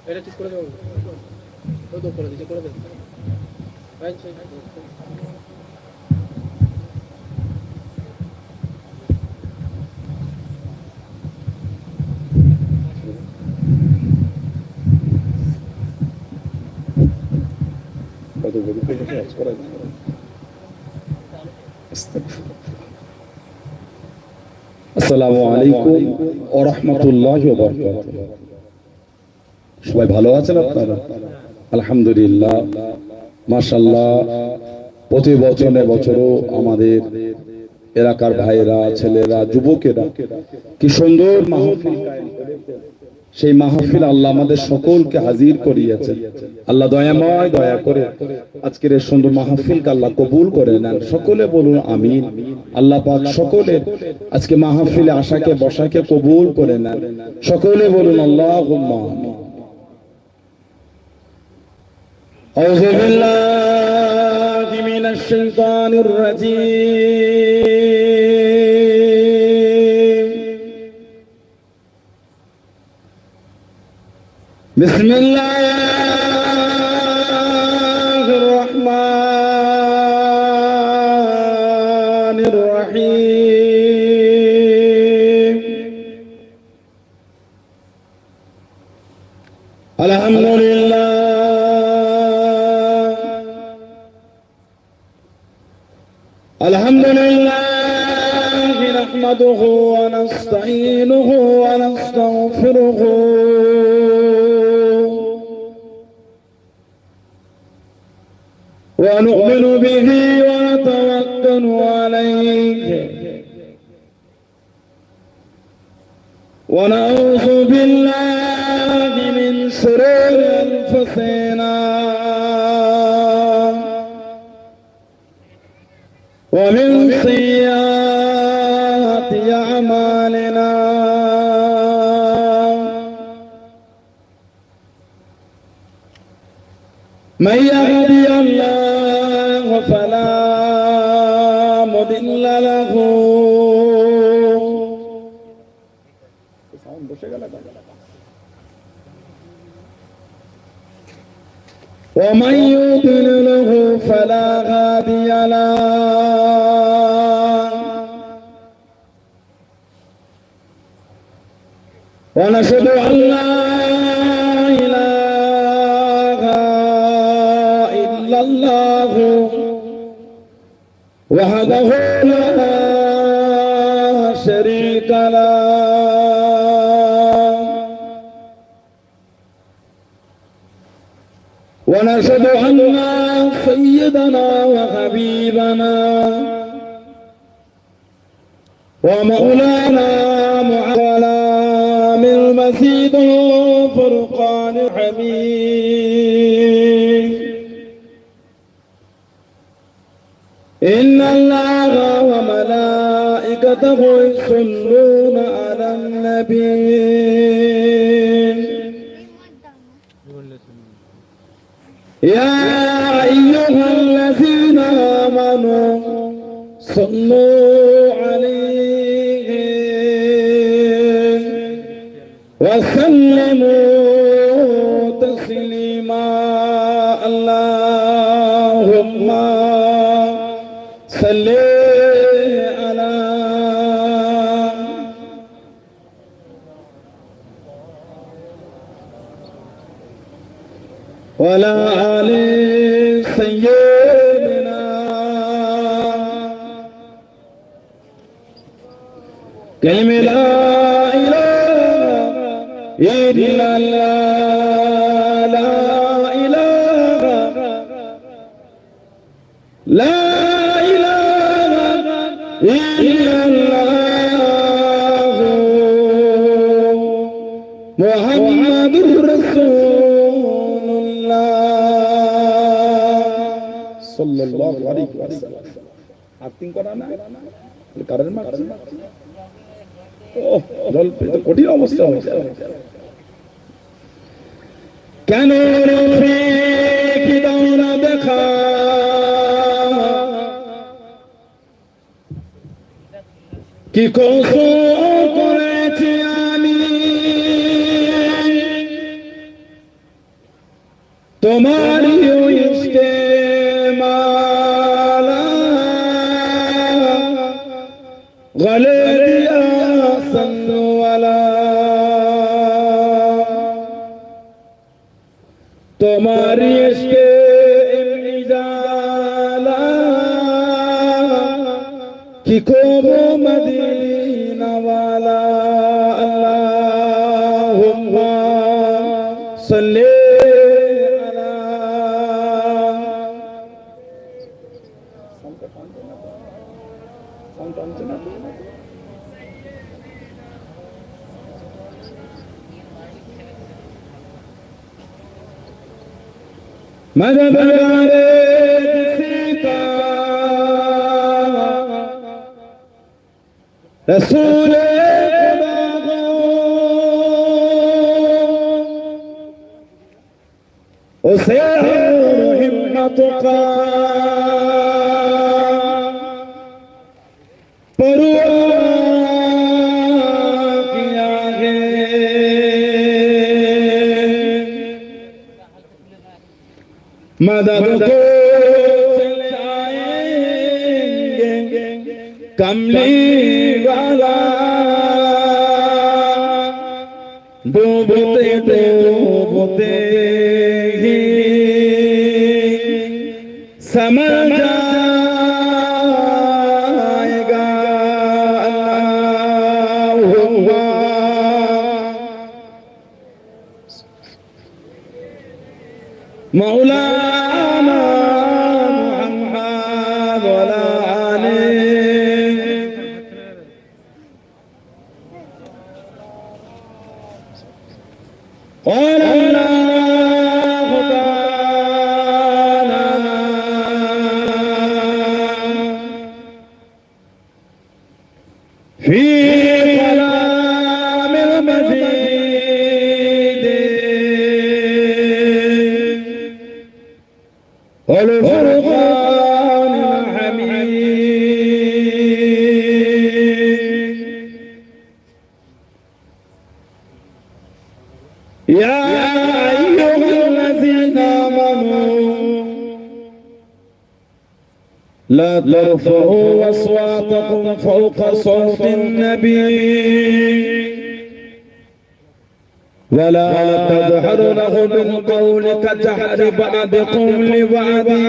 এটা ঠিক করে দেবো, ওই তো করে দিচ্ছে, করে দেবো। আসসালামু আলাইকুম ওয়া রাহমাতুল্লাহি ওয়া বারাকাতুহু। সবাই ভালো আছেন আপনারা? আলহামদুলিল্লাহ, মাশাআল্লাহ। প্রতি বছরও আমাদের এলাকার ভাইরা, ছেলেরা, যুবকেরা কি সুন্দর মাহফিল কায়েম করেছে। সেই মাহফিল আল্লাহ আমাদের সকলকে হাজির করিয়েছেন। আল্লাহ দয়াময়, দয়া করে আজকের এই সুন্দর মাহফিলকে আল্লাহ কবুল করে নেন। সকলে বলুন আমিন। আল্লাহ পাক সকলের আজকে মাহফিলে আশাকে বসাকে কবুল করে নেন। সকলে বলুন আল্লাহুম্মা আমিন। আউযু বিল্লাহি মিনাশ শাইতানির রাজীম। বিসমিল্লাহির রহমানির রহিম। আলহামদুলিল্লাহ আলহামদুলিল্লাহ নাহমাদুহু ওয়া নাস্তাঈনুহু ওয়া নাস্তাগফিরুহু ونؤمن به ونتوكل عليه ونعوذ بالله من شرور أنفسنا ومن سيئات أعمالنا من يهدي الله فلا مضل له ومن يضلل فلا هادي له ونشهد أن لا إله إلا الله وحده لا شريك له ونشهد أن سيدنا وحبيبنا ومولانا محمد المسيح الفرقان الحميد. إن الله وملائكته يصلون على النبي يا أيها الذين آمنوا صلوا عليه وسلموا تسليما. اللهم صل على وعلى آل سيدنا كلمة لا إله إلا الله لا إله لا إله إلا الله محمد رسول الله صلى الله عليه وسلم. acting করা না কারণ মারছে ও জল পেতে কঠিন অবস্থা হয়েছে। কেন রে কি দাও না দেখা কি কসম করেছি আমি तुम्हारी इश्क़े माला गले दिया सन्नो वाला तुम्हारी इश्क़े इजाला कि को वो मदीना वाला अल्लाहुम्मा सल्ले मददगारे सीता रसूल खुदा को उसे हिम्मत का परवाह किया है मदद को चले आएंगे कमली वाला डूबते डूबते ही समझ आएगा अल्लाहुम्मा मौलाना मुहम्मद वाला आले और अल्लाह ताला फी कलामिल मजीद वल फुरक़ानिल हमीद या अय्युहल्लज़ीना आमनू ला तरफ़ऊ अस्वातकुम फ़ौक़ सौतिन नबी वला तजहरु लहु बिल क़ौलि कजहरि बअदिकुम लिबअदि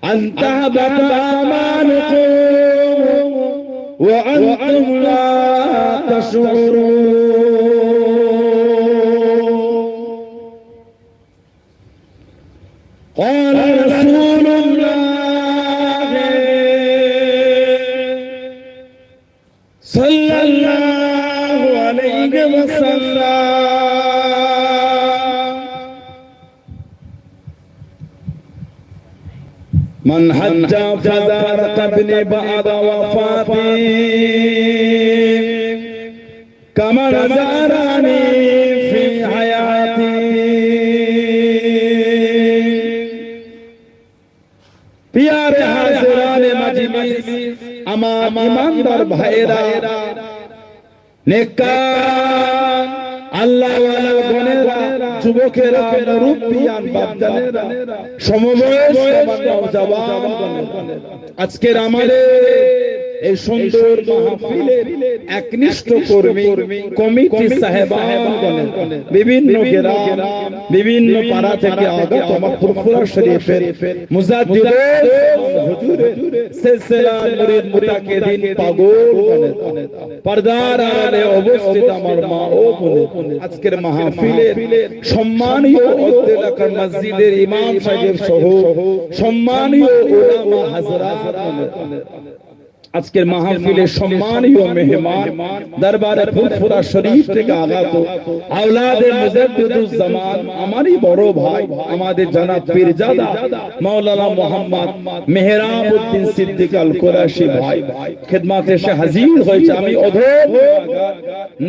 अन तहबत आमानुकुम व अंतुम ला तशउरून قال رسول الله صلى الله عليه وسلم من حج فزار قبل بعد وفاتي كما زارني في حياتي प्यारे हाज़िराने मजलिस अमाम ईमानदार भाईरा नेककार আল্লাহ ওয়ালা গণেরা যুবকেরা মুরব্বিয়ান বাপদানেরা সমবয়স নওজওয়ান আজকের আমাদের এই সুন্দর মাহফিলের একনিষ্ঠ কর্মী কমিটি সাহেবান বিভিন্ন গ্রাম বিভিন্ন পাড়া থেকে আগত আমার ফুরফুরা শরীফের মুজাদ্দিদ হুজুরের সিলসিলা মুরিদ মুতাকিদিন পাগল পর্দার আড়ালে অবস্থিত আমার মা ও বোন আজকের মাহফিলের সম্মানীয় অত্র এলাকার মসজিদের ইমাম সাহেব সহ সম্মানীয় উলামা হযরত আজকের মাহফিলের সম্মানীয় মেহমান দরবারে ফুরফুরা শরীফ থেকে আগত আওলাদে মুজাদ্দিদুজ জামান আমারই বড় ভাই আমাদের জনাব পীরজাদা মাওলানা মোহাম্মদ মেহরাবউদ্দিন সিদ্দিক আল কুরাশি ভাই খিদমতে এসে হাজির হয়েছে। আমি অধম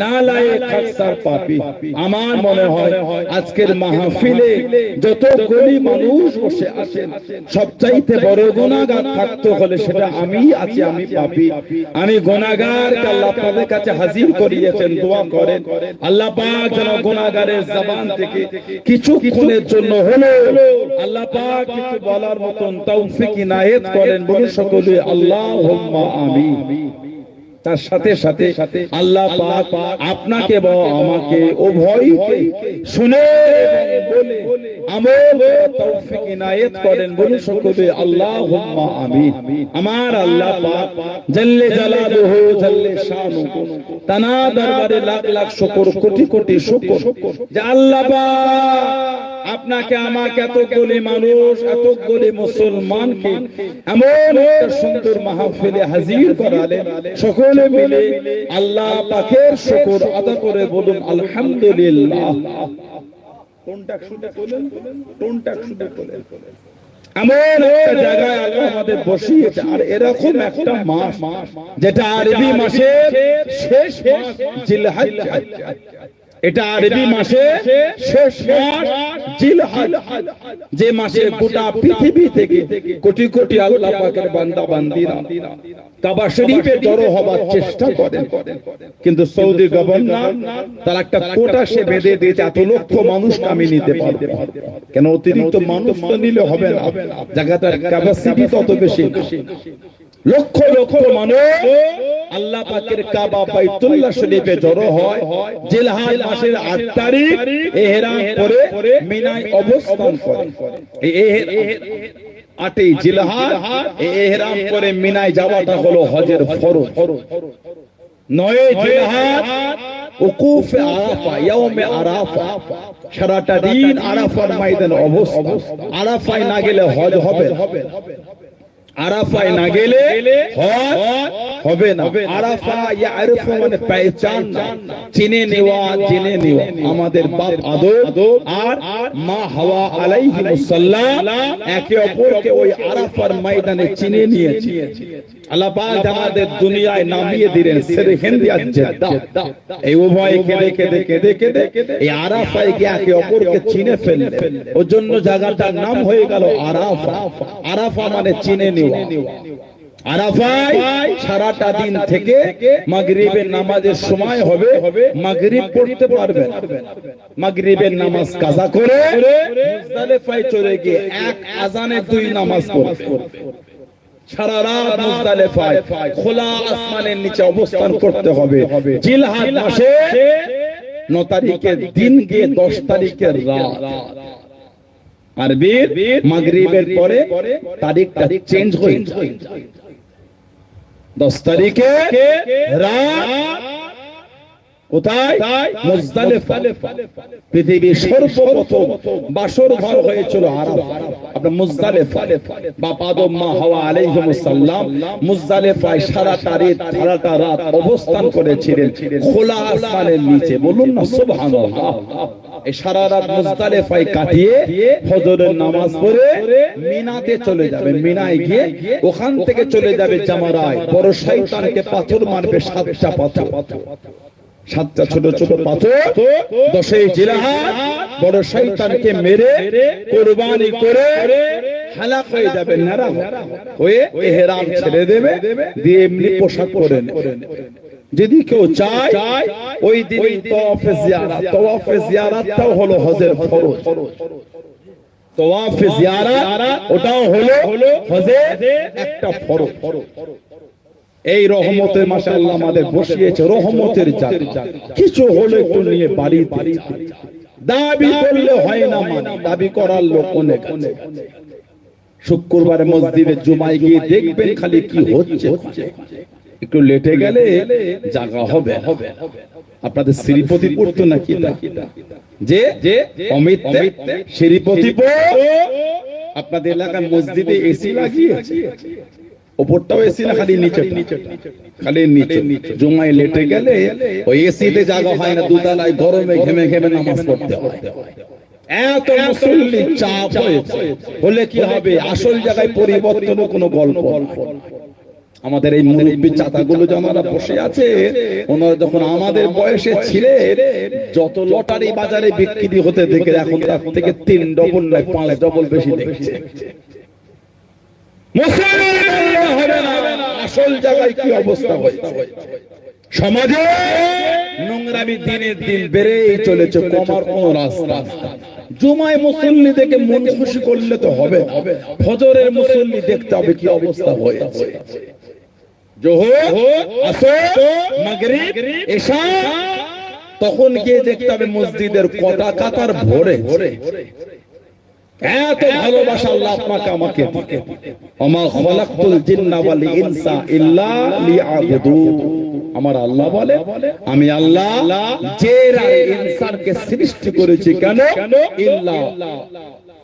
নালায়েক খাকসার পাপী। আমার মনে হয় আজকের মাহফিলে যত গলি মানুষ বসে আছেন সবচাইতে বড় গুনাহগার থাকতে হলে সেটা আমি আছি, আমি পাপী, আমি গুনাহগার, আল্লাহ আপনাদের কাছে হাজির করিয়েছেন। দোয়া করেন আল্লাহ পাক যেন গুনাহগারের জবান থেকে কিছুক্ষণের জন্য হলো আল্লাহ পাক কিছু বলার মতন তৌফিক ইনায়েত করেন। বলুন সকলে আল্লাহুম্মা আমিন। তার সাথে সাথে আল্লাহ পাক আপনাকে বা আমাকে উভয়কে শুনে বলে আমল তৌফিক ইনায়েত করেন। বলুন সকলে আল্লাহুম্মা আমিন। আমার আল্লাহ পাক জাল্লে জালালুহু জাল্লে শানুহু তানা দরবারে লাখ লাখ শুকর, কোটি কোটি শুকর যে আল্লাহ পাক আপনাকে আমাকে এতগুলি মানুষ, এতগুলি মুসলমানকে এমন একটা সুন্দর মাহফিলে হাজির করালেন। সকলে মিলে আল্লাহ পাকের শুকর আদা করে বলুন আলহামদুলিল্লাহ। কোনটা শুনে বলেন, কোনটা শুনে বলেন। এমন একটা জায়গায় আল্লাহ আমাদের বসিয়েছে, আর এরকম একটা মাস যেটা আরবি মাসের শেষ মাস জিলহজ্জা, এটা আরবি মাসে শেষ মাস জিলহজ, যে মাসে গোটা পৃথিবী থেকে কোটি কোটি আল্লাহ পাকের বান্দা বান্দিরা কাবা শরীফে জড়ো হবার চেষ্টা করেন, কিন্তু সৌদি গভর্নর তার একটা কোটা সে বেঁধে দিয়েছে, এত লক্ষ মানুষকে আমি নিতে পারবো। কেন অতিরিক্ত মানুষ তো নিলে হবে না, জায়গাটার ক্যাপাসিটি তত বেশি। লক্ষ লক্ষ মানুষ আল্লাহ পাকের কাবা বাইতুল্লাহ শরীফে জড়ো হয় জিলহজ মাসের 8 তারিখ ইহরাম পরে মিনায় অবস্থান করে। এই 8 জিলহজ ইহরাম করে মিনায় যাওয়াটা হলো হজের ফরজ। 9 জিলহজ উকুফ আরাফা, ইয়াউমে আরাফা, সারাটা দিন আরাফার ময়দানে অবস্থান। আরাফায় না গেলে হজ হবে না, আরাফায় না গেলে হজ হবে না। আরাফা ইয়ারফু মানে পহচান, চিনে নেওয়া, জেনে নেওয়া। আমাদের বাপ আদম আর মা হাওয়া আলাইহিস সালাম একে অপরকে ওই আরাফার ময়দানে চিনে নিয়েছে। আল্লাহ পাক আমাদের দুনিয়ায় নামিয়ে দিলেন সিরহিন্দ আর জেদ্দা। এই উভয় কেঁদে কেঁদে কেঁদে কেঁদে এই আরাফায় গিয়ে একে অপরকে চিনে ফেললেন। ওর জন্য জায়গাটার নাম হয়ে গেল আরাফা। আরাফা মানে চিনে নেওয়া। আরাফায় সারাটা দিন থেকে মাগরিবের নামাজের সময় হবে, মাগরিব পড়তে পারবেন। মাগরিবের নামাজ কাজা করে মুজদালিফায় চলে গিয়ে এক আজানে 2 নামাজ পড়বে। সারা রাত মুজদালিফায় খোলা আসমানের নিচে অবস্থান করতে হবে। জিলহজ মাসে 9 তারিখের দিন গিয়ে 10 তারিখের রাত। আরবির মাগরিবের পরে তারিখটা চেঞ্জ হয়ে যায়। 10 তারিখে রাত কোথায়? মুজদালিফা। পৃথিবীর সর্বপ্রথম বাসর ঘর হয়েছিল আরাফা, আপনার মুজদালিফা। বাপ আদম মা হাওয়া আলাইহিস সালাম মুজদালিফায় সারাটা রাত অবস্থান করেছিলেন খোলা আসমানের নিচে। বলুন না সুবহানাল্লাহ। এই সারা রাত মুজদালিফায় কাটিয়ে ফজরের নামাজ পড়ে মিনাতে চলে যাবে। মিনায় গিয়ে ওখান থেকে চলে যাবে জামারায়। বড় শয়তানকে পাথর মারবে, 7টা পাথর, 7টা ছোট ছোট পাথর। 10 জিলহজ বড় শয়তানকে মেরে কুরবানি করে হালাক হয়ে যাবে, নারা হয়ে ইহরাম ছেড়ে দেবে, দিয়ে এমনি পোশাক পরে নেবে। যদি কেউ চায় ওই দিনই তাওয়াফে জিয়ারাত, তাওয়াফে জিয়ারাতটাও হলো হজের ফরজ। তাওয়াফে জিয়ারাত ওটাও হলো হজের একটা ফরজ। এই রহমতের মাসে আল্লাহ আমাদের বসিয়েছে, রহমতের জায়গা। কিছু হলে একটু নিয়ে বাড়িতে দাবি করলে হয় না, মানে দাবি করার লোক অনেক আছে। শুক্রবারে মসজিদে জুমায় গিয়ে দেখবেন খালি কি হচ্ছে। একটু লেটে গেলে জায়গা হবে। আপনাদের শ্রীপতি পড়তো নাকি যে অমিত শ্রীপতিপুর আপনাদের এলাকায় মসজিদে এসি লাগিয়েছে, ওপরটাও এসি না, খালি নিচে, খালি নিচে। জুমায় লেটে গেলে ওই এসিতে জায়গা হয় না, দুতলায় গরমে ঘেমে ঘেমে নামাজ পড়তে হয়। এত মুসল্লি চাপ হয়েছে, হলে কি হবে? আসল জায়গায় পরিবর্তন কোনো গল্প। আমাদের এই মুরব্বী চাচাগুলো যারা বসে আছে, ওনারা যখন আমাদের বয়সে ছিলেন, যত লটারি বাজারে বিক্রি হতে দেখে এখন তার থেকে 3 ডবল নয় 5 ডবল বেশি দেখছে। মুসলমান হবে না। আসল জায়গায় কি অবস্থা হয়েছে? সমাজে নোংরামি দিনের দিন বেড়েই চলেছে, কমার কোন রাস্তা। জুমায় মুসল্লি দেখে মন খুশি করলে তো হবে না, ফজরের মুসল্লি দেখতে হবে কি অবস্থা হয়েছে। যোহর, আসর, মাগরিব, ইশা, তখন গিয়ে দেখতে হবে মসজিদের কটা কাতার ভরে। এত ভালোবাসা আল্লাহ আপনাকে আমাকে দিয়েছেন। ওমা খালাকতুল জিন্না ওয়াল ইনসা ইল্লা লিয়াবুদুন। আমার আল্লাহ বলে, আমি আল্লাহ জিন আর ইনসানকে সৃষ্টি করেছি কেন? ইল্লা,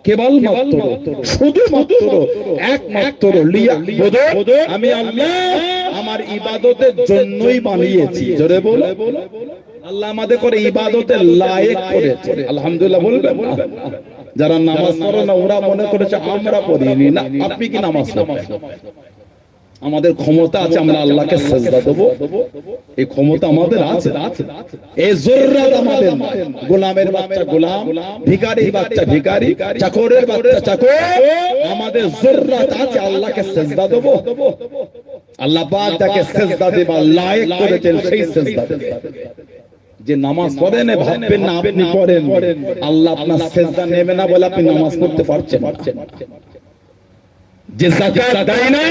কেবলমাত্র, শুধুমাত্র, একমাত্র লিয়াবুদুন। আমি আল্লাহ আমার ইবাদতের জন্যই বানিয়েছি। জোরে বলো, আল্লাহ আমাদের করে ইবাদতের লায়েক করেছে। আলহামদুলিল্লাহ বলবেন না? যারা নামাজ পড়ে না ওরা মনে করেছে আমরা পড়িনি। না, আপনি কি নামাজ পড়েন? আমাদের ক্ষমতা আছে, আমরা আল্লাহকে সিজদা দেব, এই ক্ষমতা আমাদের আছে। এই জরুরত আমাদের না। গোলামের বাচ্চা গোলাম, ভিখারির বাচ্চা ভিখারি, চাকরের বাচ্চা চাকর, আমাদের জরুরত আছে আল্লাহকে সিজদা দেব। আল্লাহ পাক যাকে সিজদা দেবার লায়েক করেছেন সেই সিজদা দেব। যে নামাজ পড়েন ভাববেন না আপনি পড়েন, আল্লাহ আপনার সিজদা নেবে না বলে আপনি নামাজ পড়তে পারছেন। যে যাকাত দেয় না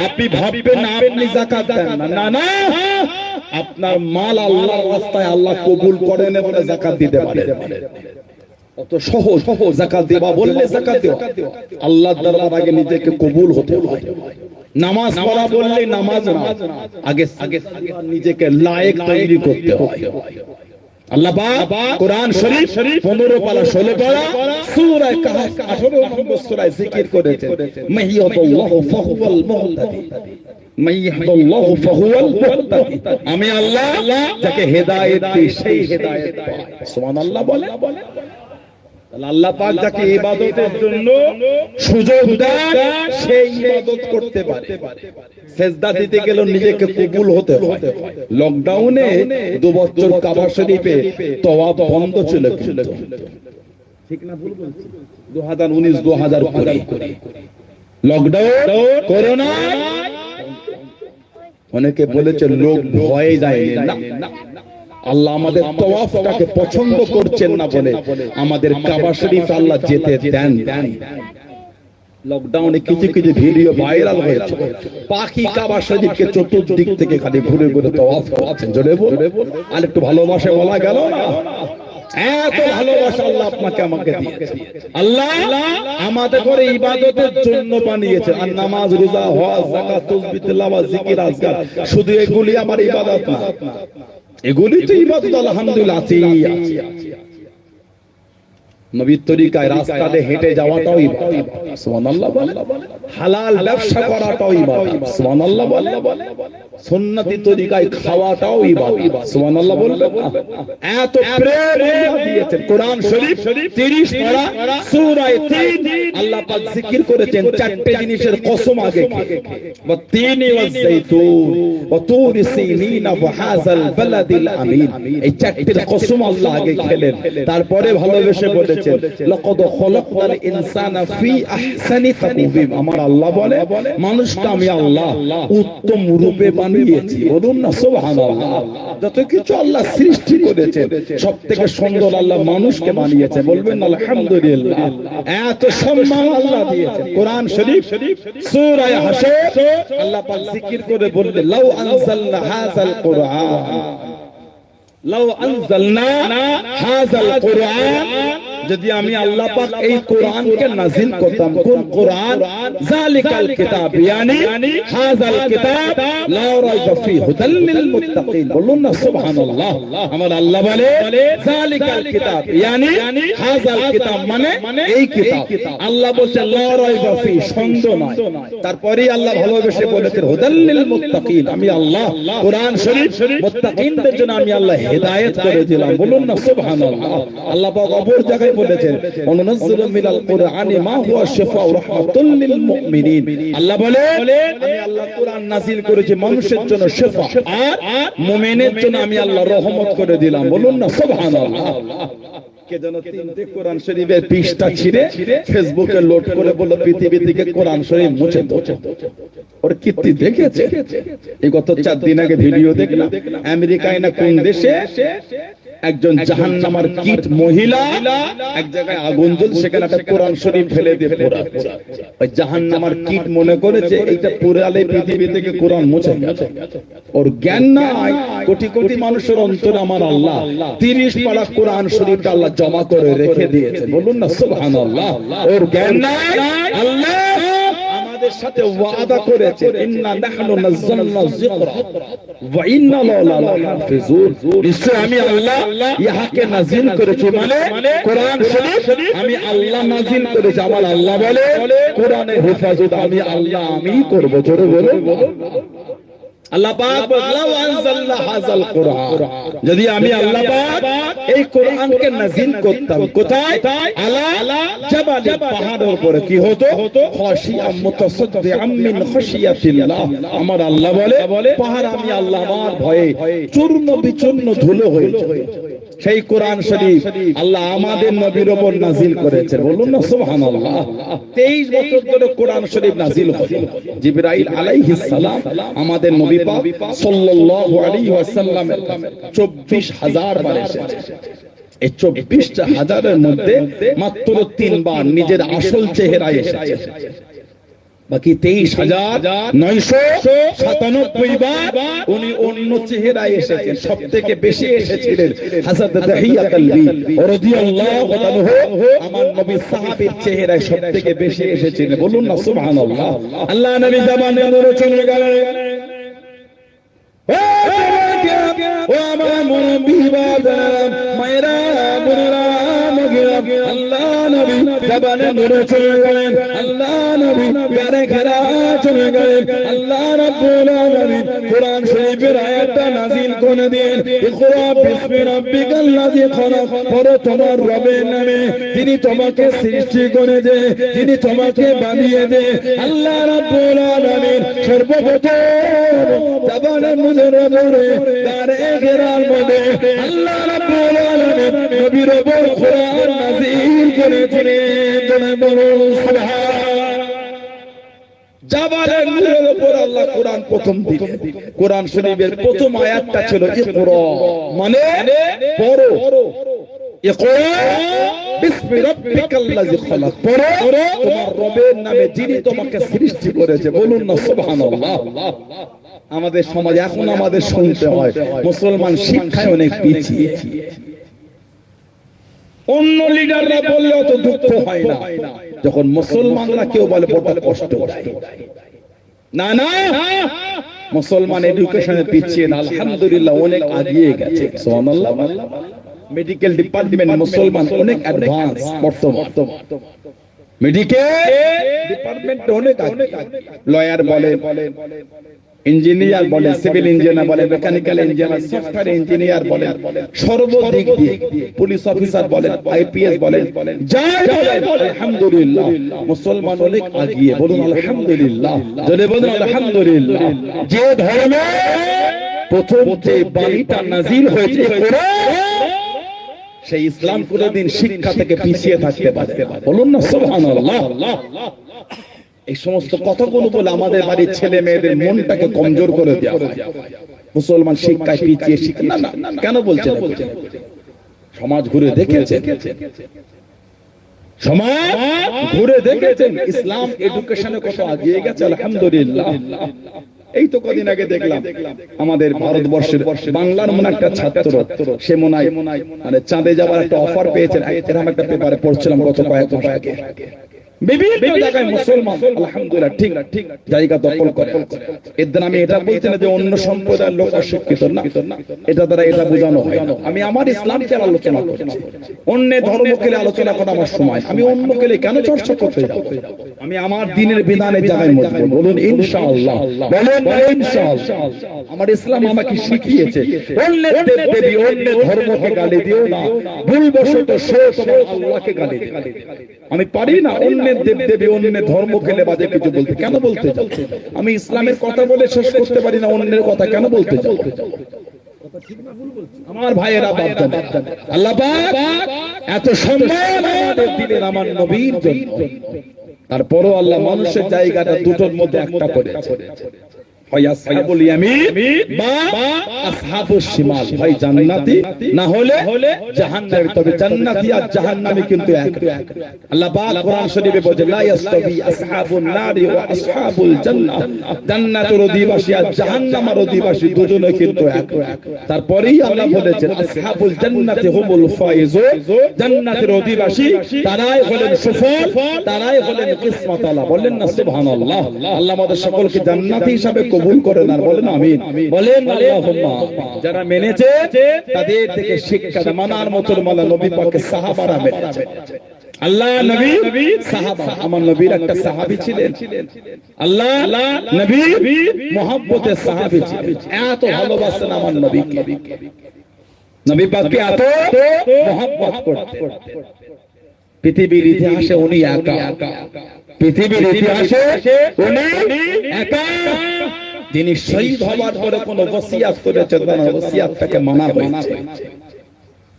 আপনি ভাববেন না আপনি যাকাত দেন না। না না, আপনার মাল আল্লাহর রাস্তায় আল্লাহ কবুল করেন বলে যাকাত দিতে পারে। অত সহজ যাকাত দেবা বললে যাকাত দেওয়া। আল্লাহর দরবার আগে নিজেকে কবুল হতে হয়। নামাজ পড়া বললে নামাজ না, আগে নিজেকে লায়েক তৈরি করতে হয়। আল্লাহ পাক কোরআন শরীফ 15 পারা 16 পারা সূরা কাহফ 18 নম্বর সূরায় জিকির করেছেন, মাইয়াতুল্লাহু ফাহুয়াল মুহতাদি, মাইয়াতুল্লাহু ফাহুয়াল মুহতাদি। আমি আল্লাহ যাকে হেদায়েত দিই সেই হেদায়েত পায়। সুবহানাল্লাহ বলে। আল্লাহ পাক যাকে ইবাদতের জন্য সুযোগ দেন সেই ইবাদত করতে পারে। সিজদা দিতে গেলে নিজেকে কবুল হতে হয়। লকডাউনে 2 বছর কাবা শরীফে তওয়াফ বন্ধ ছিল, ঠিক না ভুল বলছি? 2019 2020 লকডাউন, করোনা। অনেকে বলেছে লোক ভয়ে যায় না। আল্লাহ আমাদের তওয়াফটাকে পছন্দ করছেন না বলে আমাদের কাবা শরীফ আল্লাহ যেতে দেন। লকডাউনে কিছু কিছু ভিডিও ভাইরাল হয়েছে, পাখি কাবা শরীফকে চতুর্দিক থেকে খালি ঘুরে ঘুরে তওয়াফ করছেন। জোরে বল, আর একটু ভালোবাসা বলা গেল না? এত ভালোবাসা আল্লাহ আপনাকে আমাকে দিয়েছে। আল্লাহ আমাদের করে ইবাদতের জন্য বানিয়েছে। আর নামাজ, রোজা, হজ, যাকাত, তাসবিহ, তিলাওয়াত, জিকির, আজকার, শুধু এগুলি আমার ইবাদত না, এগুলি তো ইবাদত আলহামদুলিল্লাহ আছে। নবীর তরিকায় রাস্তাতে হেঁটে যাওয়াটাও ইবাদত। সুবহানাল্লাহ বলে। হালাল ব্যবসা করাটাও ইবাদত। সুবহানাল্লাহ বলে। সুন্নতি তরিকায় খাওয়াটাও ইবাদত। সুবহানাল্লাহ বলে। এত প্রেম আল্লাহ দিয়েছেন। কোরআন শরীফ 30 পারা সূরা 3 আল্লাহ পাক জিকির করেছেন 4টে জিনিসের কসম আগে ওয়া তিন ওয়া যাইতুন ওয়া তুর সিনিন ওয়া হাযাল বালাদিল আমিন। এই 4টির কসম আল্লাহ আগে খেলেন, তারপরে ভালোবেসে বলেছেন লাকাদ খালাকনাল ইনসানা ফি আহসানি তাকওয়িম। আমার আল্লাহ বলে মানুষকে আমি আল্লাহ উত্তম রূপে বানিয়েছি। বলুন না সুবহানাল্লাহ। যত কিছু আল্লাহ সৃষ্টি করেছেন সবথেকে সুন্দর আল্লাহ মানুষকে বানিয়েছে। বলবেন আলহামদুলিল্লাহ। এত সম্মান আল্লাহ দিয়েছেন। কোরআন শরীফ সূরা হাসর আল্লাহ পাক জিকির করে বললেন লাউ আনজালনা হাযাল কুরআন, লাউ আনজালনা হাযাল কুরআন, যদি আমি আল্লাহ পাক এই কোরআনকে নাযিল করতাম। কোন কোরআন? যালিকাল কিতাব, ইয়ানি হাযাল কিতাব লা রাইবা ফি হুদাল লিল মুত্তাকিন। বলুন না সুবহানাল্লাহ। আমার আল্লাহ বলে যালিকাল কিতাব, ইয়ানি হাযাল কিতাব মানে এই কিতাব। আল্লাহ বলেন লা রাইবা ফি, সন্দেহ নাই। তারপরে আল্লাহ ভালোবেসে বলেছেন হুদাল লিল মুত্তাকিন। আমি আল্লাহ কোরআন শরীফ মুত্তাকিনদের জন্য আমি আল্লাহ হেদায়েত করে দিলাম। বলুন না সুবহানাল্লাহ। আল্লাহ পাক অপর জায়গায় বলেছেন অনুনাজ্জিলু মিনাল কুরআনি মা হুয়া শিফা ওয়া রাহমাতুল লিল মুমিনিন। আল্লাহ বলে আমি আল্লাহ কোরআন নাযিল করেছি মানুষের জন্য শিফা, আর মুমিনের জন্য আমি আল্লাহ রহমত করে দিলাম। বলুন না সুবহানাল্লাহ। কে যেন তিনটে কোরআন শরীফের পৃষ্ঠা ছিঁড়ে ফেসবুকে লোড করে বলল পৃথিবী থেকে কোরআন শরীফ মুছে দাও। ওর কীর্তি দেখেছে? এই গত 4 দিন আগে ভিডিও দেখলাম, আমেরিকায় না কোন দেশে একজন জাহান্নামার কীট মহিলা এক জায়গায় আগুন জ্বলছে, সেখানে একটা কোরআন শরীফ ফেলে দিয়ে পোড়াচ্ছে। ওই জাহান্নামার কীট মনে করেছে এইটা পোড়ালে পৃথিবী থেকে কোরআন মুছে গেছে। ওর জ্ঞান নাই কোটি কোটি মানুষের অন্তরে আমার আল্লাহ 30 পারা কোরআন শরীফটা আল্লাহ জমা করে রেখে দিয়েছে। বলুন না সুবহানাল্লাহ। ওর জ্ঞান নাই, আল্লাহ আমাদের সাথে ওয়াদা করেছে, ইন্না নাহনু নাযালনা যিকরা ওয়া ইন্না লাহু লাহাফিজুন। নিশ্চয় আমি আল্লাহ ইহাকে নাযিল করেছি, মানে কোরআন শরীফ আমি আল্লাহ নাযিল করেছি। আমার আল্লাহ বলে কোরআনের হেফাজত আমি আল্লাহ আমিই করব। জোরে বলো আল্লাহ পাক বললাম আনজালনা হাযাল কুরআন, যদি আমি আল্লাহ পাক এই কোরআনকে নাযিল করতাম কোথায়? আলা জাবাল, পাহাড়ের উপরে কি হতো? খাশিয়াম মুতাসাদ্দিআম মিন খাশিয়াতিল্লাহ। আমার আল্লাহ বলে পাহাড় আমি আল্লাহ আমার ভয়ে চূর্ণ বিচূর্ণ ধুলো হয়ে যাবে। সেই কোরআন শরীফ আল্লাহ আমাদের নবীর উপর নাযিল করেছে। বলুন না সুবহানাল্লাহ। 23 বছর ধরে কোরআন শরীফ নাযিল হতো। জিবরাইল আলাইহিস সালাম আমাদের নবী পাক সাল্লাল্লাহু আলাইহি ওয়াসাল্লাম 24,000 বার এসেছে। এই 24,000 মধ্যে মাত্র 3 বার নিজের আসল চেহারায় এসেছে, বাকি 23,997 বার উনি অন্য চেহারায় এসেছেন। সবথেকে বেশি এসেছিলেন হযরত দাহিয়া কালবি রাদিয়াল্লাহু আনহু, আমার নবী সাহাবীর চেহারায় সবথেকে বেশি এসেছিলেন। বলুন না সুবহানাল্লাহ। আল্লাহ নবী জামানে নূরে চলে গেলেন। ও আমার মুরব্বি বাজার মায়েরা বোনেরা মগিরা, আল্লাহ নবী জামানে নূরে চলে গেলেন। আল্লাহ নবী গারে ঘেরা চলে গেলেন। আল্লাহ রাব্বুল আলামিন কোরআন শরীফের আয়াতটা নাযিল করে দেন, ইকরা বিসমি রাব্বিকাল্লাযী খলাক। পড়ো তোমার রবের নামে, যিনি তোমাকে সৃষ্টি করেছে, যিনি তোমাকে বানিয়ে দে। আল্লাহ রাব্বুল আলামিন সর্বপ্রথম জাবানের নূরের উপরে গারে ঘেরার মধ্যে আল্লাহ রাব্বুল আলামিন নবীর উপর কোরআন নাযিল করেছিলেন। বলুন সুবহান। জাবালের নূরের উপর আল্লাহ কোরআন প্রথম দিলেন। কোরআন শরীফের প্রথম আয়াতটা ছিল ইকরা, মানে পড়ো। ইকরা বিসমি রাব্বিকাল্লাযী খলাক, পড়ো তোমার রবের নামে যিনি তোমাকে সৃষ্টি করেছে। বলুন না সুবহানাল্লাহ। আমাদের সমাজে এখন আমাদের শুনতে হয় মুসলমান শিক্ষায় অনেক পিছিয়ে। অন্য লিডাররা বললে অত দুঃখ হয় না, যখন মুসলমানরা কেউ বলে বড় কষ্ট হয়। না না, মুসলমান এডুকেশনে পিছিয়ে না, আলহামদুলিল্লাহ অনেক এগিয়ে গেছে। সুবহানাল্লাহ। মেডিকেল ডিপার্টমেন্ট মুসলমান অনেক অ্যাডভান্স বর্তমান। মেডিকেল ডিপার্টমেন্ট অনেক আগে। লয়ার বলে, ইঞ্জিনিয়ার বলে, সিভিল ইঞ্জিনিয়ার বলে, মেকানিক্যাল ইঞ্জিনিয়ার, সফটওয়্যার ইঞ্জিনিয়ার বলে, সর্বদিক দিয়ে পুলিশ অফিসার বলে, আইপিএস বলে, যাই বলে আলহামদুলিল্লাহ মুসলমান অনেক এগিয়ে। বলুন আলহামদুলিল্লাহ। যদি বলুন আলহামদুলিল্লাহ। যে ধর্মে প্রথম যে বাণীটা নাযিল হয়েছে কোরআন, সেই ইসলাম কোনদিন শিক্ষা থেকে পিছিয়ে থাকতে পারে না। বলুন না সুবহানাল্লাহ। এই সমস্ত কথাগুলো বলে আমাদের বাড়ির ছেলে মেয়েদের মনটাকে কমজোর করে দেওয়া হয়। মুসলমান শিক্ষায় পিছিয়ে শিখে না। কেন বলছেন? সমাজ ঘুরে দেখেছেন, সমাজ ঘুরে দেখেছেন ইসলাম এডুকেশনে কত এগিয়ে গেছে আলহামদুলিল্লাহ। এই তো কদিন আগে দেখলাম আমাদের ভারতবর্ষের বাংলার মনে একটা ছাত্র, সে মনে হয় মানে চাঁদে যাওয়ার একটা অফার পেয়েছেন, এরকম একটা পেপারে পড়ছিলাম গত কয়েক মাস আগে। বিভিন্ন জায়গায় মুসলমান আলহামদুলিল্লাহ ঠিক জায়গা দখল করে। এর দ্বারা আমি এটা বলছি না যে অন্য সম্প্রদায়ের লোক অশিক্ষিত না, এটা দ্বারা এটা বোঝানো হয় না। আমি আমার ইসলামকে আলোচনা করছি, অন্য ধর্মকে আলোচনা করা আমার সময়। আমি অন্যকে কেন চর্চা করতে যাব? আমি আমার দ্বীনের বিধানের জায়গায় মজবুত। বলুন ইনশাআল্লাহ। বলেন ইনশাআল্লাহ। আমার ইসলাম আমাকে শিখিয়েছে অন্যের দেবদেবী, অন্যের ধর্মকে গালি দিও না। ভুলবশত সে তোমার আল্লাহকে গালি দিও। আমি পারি না অন্যের দেবদেবী, অন্যের ধর্মকে বাজে কিছু বলতে। কেন বলতে চাও? আমি ইসলামের কথা বলে শেষ করতে পারি না, অন্যের কথা কেন বলতে চাও? আমার ভাইয়েরা বাপজান, আল্লাহ পাক এত সম্মান আমাদের দিলেন আমার নবীর জন্য। তারপরও আল্লাহ মানুষের জায়গাটা দুটোর মধ্যে একটা করেছে, হয় আসহাবুল ইয়ামিন বা আসহাবুস শিমাল, হয় জান্নাতি না হলে জাহান্নামী। তবে জান্নাতি আর জাহান্নামী কিন্তু এক। আল্লাহ পাক কোরআন শরীফে বলেন লা ইয়াসতাবি আসহাবুন নারি ওয়া আসহাবুল জান্নাহ, জান্নাতের অধিবাসী আর জাহান্নামের অধিবাসী দুজনে কিন্তু এক। তারপরেই আল্লাহ বলেছেন আসহাবুল জান্নাতি হুমুল ফায়েজুন, জান্নাতের অধিবাসী তারাই হলেন সফল, তারাই হলেন কিসমত ওয়ালা। বলেন না সুবহানাল্লাহ। আল্লাহ আমাদের সকলকে জান্নাতি হিসাবে কবুল করেন আর বলেন আমিন। বলেন আল্লাহুম্মা। যারা মেনেছে তাদের থেকে শিক্ষা মানার মতো মালা নবী পাকের সাহাবারা মেনেছে। আল্লাহ নবী সাহাবা, আমার নবীর একটা সাহাবী ছিলেন, আল্লাহ নবী মুহাব্বতের সাহাবী ছিলেন। এত ভালোবাসেন আমার নবীকে, নবী পাককে এত মুহাব্বত করতেন। পৃথিবীর ইতিহাসে উনি একা, পৃথিবীর ইতিহাসে উনি একা যিনি শহীদ হওয়ার পরে কোন ওসিয়াত করেছেন না, ওসিয়াতটাকে মানা হয়েছে।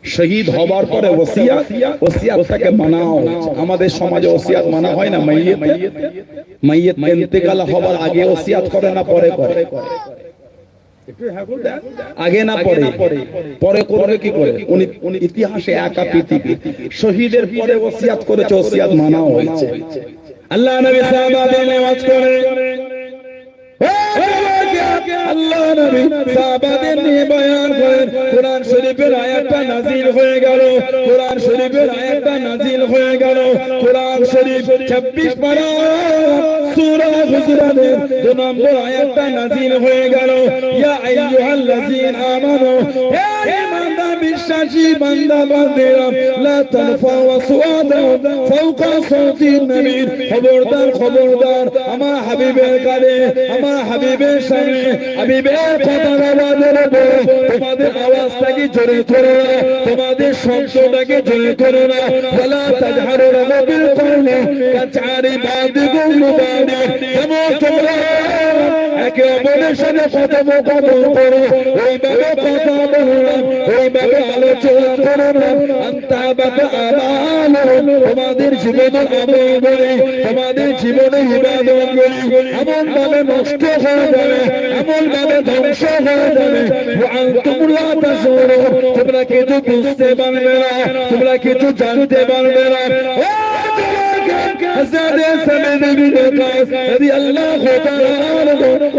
শহীদ হওয়ার পরে ওসিয়াতটাকে মানা হয়েছে। আমাদের সমাজে ওসিয়াত মানা হয় না, মাইয়েত ইন্তেকাল হওয়ার আগে ওসিয়াত করে না পরে করে? আগে না পরে? পরে করবে কি করে? উনি ইতিহাসে একা পৃথিবী শহীদের পরে ওসিয়াত করেছে, ওসিয়াত মানা হয়েছে। আল্লাহ নবী সাহাবাদের নেওয়াজ করে, আল্লাহ নবী সাহাবাদের নিয়ে বয়ান করেন। কোরআন শরীফের আয়াতটা নাযিল হয়ে গেল, কোরআন শরীফের আয়াতটা নাযিল হয়ে গেল। কোরআন শরীফ 26 পারা সূরা হুজুরাতের 2 নম্বর আয়াতটা নাযিল হয়ে গেল। ইয়া আইয়ুহাল্লাযীনা আমানু, হে ঈমানদার বিশ্বাসী বান্দা বান্দিরা, লা তারফাউ আসওয়াতাকুম ফাওকা সাওতিন নবী, খবরদার খবরদার আমার হাবিবের কানে, আমার হাবিবের সামনে হাবিবের কথা আওয়াজের উপরে তোমাদের আওয়াজটাকে জোরে করো না, তোমাদের শব্দটাকে জোরে করো না। ওয়ালা তাজহারু বিল কওলি কাজআরি বাদিকুম মুবাদি, যেমন তোমরা একে অপরের সাথে কথোপকথন করো ওইভাবে কথা বলো না, ওইভাবে আলোচনা করো না। আনতাবাতা আমালুন, তোমাদের জীবনের আমলগুলি, তোমাদের জীবনের ইবাদতগুলি এমন ভাবে নষ্ট হয়ে যাবে, এমন ভাবে ধ্বংস হয়ে যাবে। আনতুম লা তাশউরুন, তোমরা কিছু বুঝতে পারবে না, তোমরা কিছু জানতে পারবে না।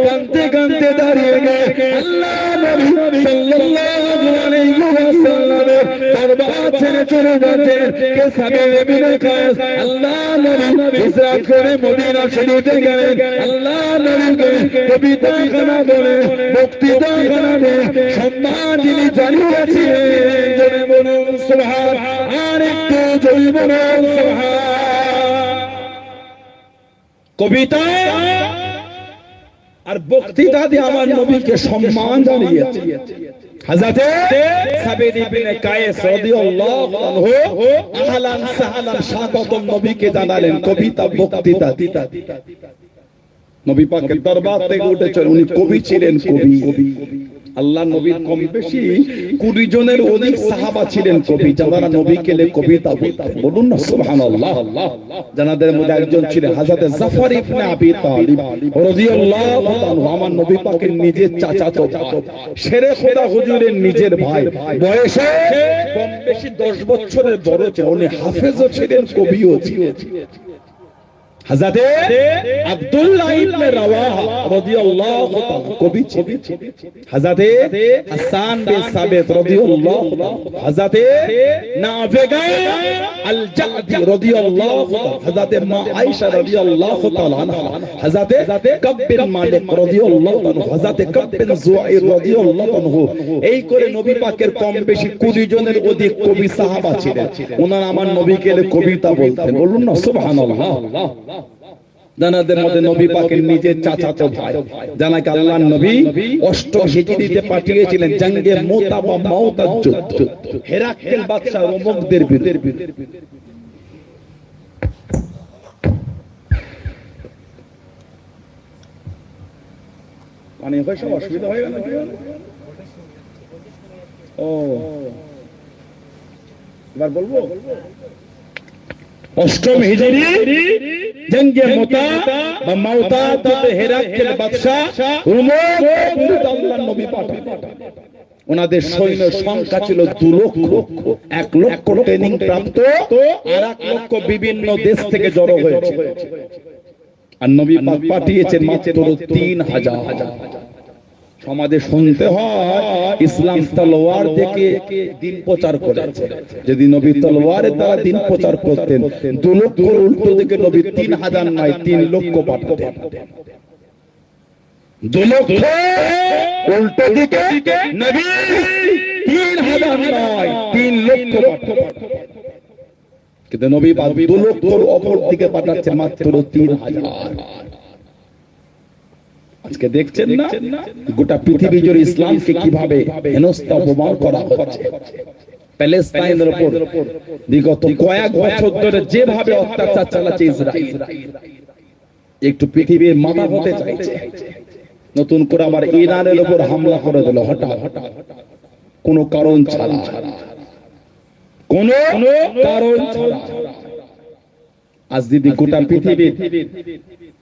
কানতে কানতে দাঁড়িয়ে গিয়ে আল্লাহ নবী সাল্লাল্লাহু আলাইহি ওয়াসাল্লামের দরবার ছেড়ে চলে যাচ্ছেন। কে সাহাবে বিনে কাজ, আল্লাহ নবী হিজরত করে মদিনা শরীফে গেলেন। আল্লাহ নবীকে কবিতা গানা বলে, বক্তৃতা গানা দিয়ে সম্মান যিনি জানিয়েছিলেন। জোরে বলুন সুবহান, আর একটু জোরে বলুন সুবহান। কবিতা আর বক্তৃতা দিয়ে আমার নবীকে সম্মান জানিয়েছে। হযরতে সাবিত ইবনে কায়েস রাদিয়াল্লাহু আনহু আহলান সাহলান স্বাগতম নবীকে জানালেন কবিতা বক্তৃতা দিতা। নবী পাকের দরবার থেকে উঠেছেন, উনি কবি ছিলেন, কবি। আল্লাহ নবীর কম বেশি 20 জনের অধিক সাহাবা ছিলেন কবি, যারা নবীকে কবিতা বলতেন। বলুন না সুবহানাল্লাহ। জানাদের মধ্যে একজন ছিলেন হযরত জাফর ইবনে আবি তালিব রাদিয়াল্লাহু আনহু, আমার নবী পাকের নিজের চাচাতো ভাই, শেরে খোদা হুজুরের নিজের ভাই, বয়সে কম বেশি 10 বছরের বড় ছিলেন। উনি হাফেজও ছিলেন, কবিও ছিলেন। হযরতে আব্দুল্লাহ ইবনে রাওয়াহা রাদিয়াল্লাহু তাআলা কবি ছিলেন। হযরতে হাসান বিন সাবিত রাদিয়াল্লাহু তাআলা, হযরতে নাফিগা আল জাদি রাদিয়াল্লাহু তাআলা, হযরতে মা আয়েশা রাদিয়াল্লাহু তাআলা আনহা, হযরতে কাব বিন মালিক রাদিয়াল্লাহু তাআলা, হযরতে কাব বিন জুআইর রাদিয়াল্লাহু আনহু। এই করে নবী পাকের কম বেশি 20 জনের অধিক কবি সাহাবা ছিলেন। ওনারা আমার নবীকে কবিতা বলতেন। বলুন না সুবহানাল্লাহ। জানাদের মধ্যে নবী পাকের নিজের চাচাতো ভাই, জানাকে আল্লাহর নবী 8 হিজরিতে পাঠিয়েছিলেন জঙ্গে মুতা বা মাউতার যুদ্ধ, হেরাক্কেল বাদশা রোমকদের বিরুদ্ধে। মানে হয়েছে অসুবিধা হয়ে গেল। ও এবার বলবো অষ্টম হিজরি জঙ্গে মুতা বা মাউতা তে হেরাকেল বাদশা রুমত আল্লাহর নবী পাঠান ওনাদের সৈন্য সংখ্যা ছিল 2 লক্ষ 1 লক্ষ ট্রেনিং প্রাপ্ত আর 1 লক্ষ বিভিন্ন দেশ থেকে জড়ো হয়েছে আর নবী পাক পাঠিয়েছেন মাত্র 3000 সমাজে শুনতে হয় ইসলাম তলোয়ার থেকে দিন প্রচার করেছে যদি নবী তলোয়ারের দ্বারা দিন প্রচার করতেন 2 লক্ষ উল্টো দিকে নবী 3000 নয় 3 লক্ষ পাঠাতেন 2 লক্ষ উল্টো দিকে নবী 3000 নয় 3 লক্ষ পাঠাতেন কিন্তু নবী 2 লক্ষর অপর দিকে পাঠাচ্ছেন মাত্র 3000 আজকে দেখছেন না গোটা পৃথিবী জুড়ে ইসলামকে কিভাবে হেনস্থা অপমান করা হচ্ছে প্যালেস্টাইনের উপর বিগত কয়েক বছর ধরে যেভাবে অত্যাচার চালাচ্ছে ইসরায়েল একটু পৃথিবীর মাথা হতে চাইছে নতুন করে আবার ইরানের উপর হামলা করে দিল হঠাৎ কোনো কারণ ছাড়া কোনো কারণ ছাড়া আজ যদি গোটা পৃথিবীর